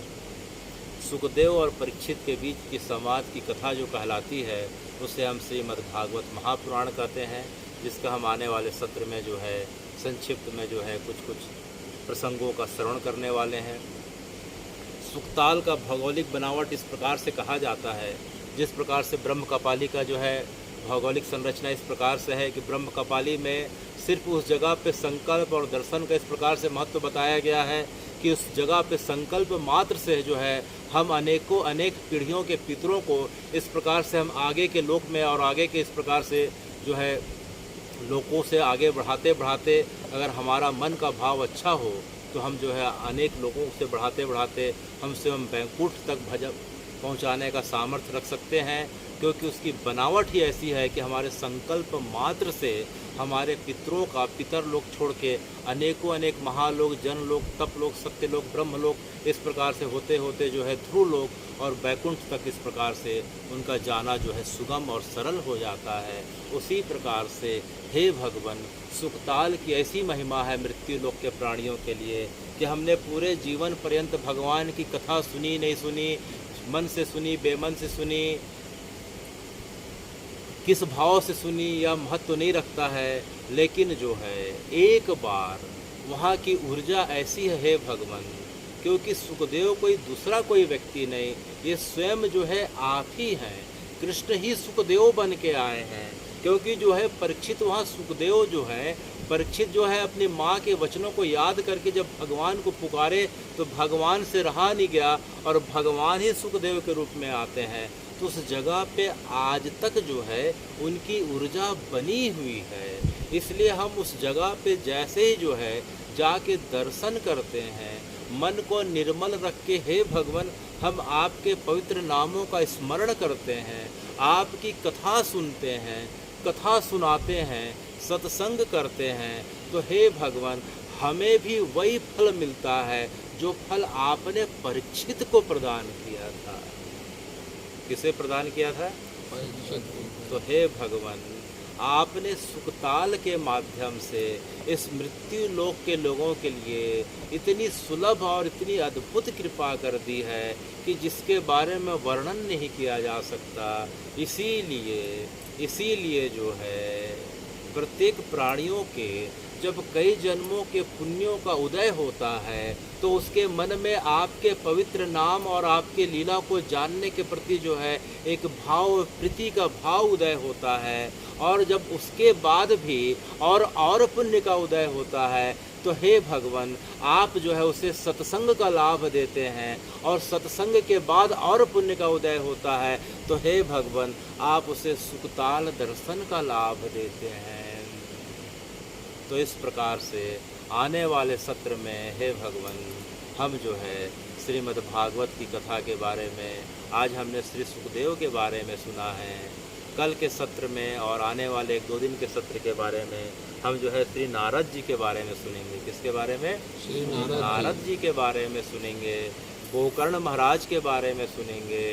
A: सुखदेव और परीक्षित के बीच की संवाद की कथा जो कहलाती है उसे हम श्रीमद् भागवत महापुराण कहते हैं, जिसका हम आने वाले सत्र में जो है संक्षिप्त में जो है कुछ कुछ प्रसंगों का श्रवण करने वाले हैं। सुखताल का भौगोलिक बनावट इस प्रकार से कहा जाता है, जिस प्रकार से ब्रह्म कपाली का जो है भौगोलिक संरचना इस प्रकार से है कि ब्रह्म कपाली में सिर्फ उस जगह पे संकल्प और दर्शन का इस प्रकार से महत्व बताया गया है कि उस जगह पे संकल्प मात्र से जो है हम अनेक पीढ़ियों के पितरों को इस प्रकार से हम आगे के लोक में और आगे के इस प्रकार से जो है लोगों से आगे बढ़ाते बढ़ाते अगर हमारा मन का भाव अच्छा हो तो हम जो है अनेक लोगों से बढ़ाते बढ़ाते हम स्वयं बैकुंठ तक पहुंचाने का सामर्थ्य रख सकते हैं, क्योंकि उसकी बनावट ही ऐसी है कि हमारे संकल्प मात्र से हमारे पितरों का पितर लोग छोड़ के अनेक महालोक, जनलोक, तपलोक, सत्यलोक, ब्रह्मलोक इस प्रकार से होते होते जो है ध्रुव लोक और बैकुंठ तक इस प्रकार से उनका जाना जो है सुगम और सरल हो जाता है। उसी प्रकार से हे भगवान, सुखताल की ऐसी महिमा है मृत्यु लोक के प्राणियों के लिए कि हमने पूरे जीवन पर्यंत भगवान की कथा सुनी नहीं सुनी, मन से सुनी, बेमन से सुनी, किस भाव से सुनी या महत्व नहीं रखता है, लेकिन जो है एक बार वहाँ की ऊर्जा ऐसी है हे भगवान, क्योंकि सुखदेव कोई दूसरा कोई व्यक्ति नहीं, ये स्वयं जो है आप ही हैं, कृष्ण ही सुखदेव बन के आए हैं। क्योंकि जो है परीक्षित वहाँ सुखदेव जो है, परीक्षित जो है अपनी माँ के वचनों को याद करके जब भगवान को पुकारे तो भगवान से रहा नहीं गया और भगवान ही सुखदेव के रूप में आते हैं। तो उस जगह पे आज तक जो है उनकी ऊर्जा बनी हुई है, इसलिए हम उस जगह पे जैसे ही जो है जाके दर्शन करते हैं, मन को निर्मल रख के हे भगवान हम आपके पवित्र नामों का स्मरण करते हैं, आपकी कथा सुनते हैं, कथा सुनाते हैं, सत्संग करते हैं, तो हे भगवान हमें भी वही फल मिलता है जो फल आपने परीक्षित को प्रदान किया था। किसे प्रदान किया था? तो हे भगवान, आपने सुखताल के माध्यम से इस मृत्यु लोक के लोगों के लिए इतनी सुलभ और इतनी अद्भुत कृपा कर दी है कि जिसके बारे में वर्णन नहीं किया जा सकता। इसीलिए जो है प्रत्येक प्राणियों के जब कई जन्मों के पुण्यों का उदय होता है तो उसके मन में आपके पवित्र नाम और आपके लीला को जानने के प्रति जो है एक भाव, प्रीति का भाव उदय होता है, और जब उसके बाद भी और पुण्य का उदय होता है तो हे भगवान आप जो है उसे सत्संग का लाभ देते हैं, और सत्संग के बाद और पुण्य का उदय होता है तो हे भगवान आप उसे सुखताल दर्शन का लाभ देते हैं। तो इस प्रकार से आने वाले सत्र में हे भगवान हम जो है श्रीमद् भागवत की कथा के बारे में, आज हमने श्री सुखदेव के बारे में सुना है, कल के सत्र में और आने वाले 1-2 दिन के सत्र के बारे में हम जो है श्री नारद जी के बारे में सुनेंगे। किसके बारे में?
B: श्री
A: नारद जी के बारे में सुनेंगे, गोकर्ण महाराज के बारे में सुनेंगे,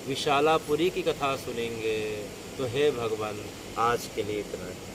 A: विशालापुरी की कथा सुनेंगे। तो हे भगवान आज के लिए इतना है।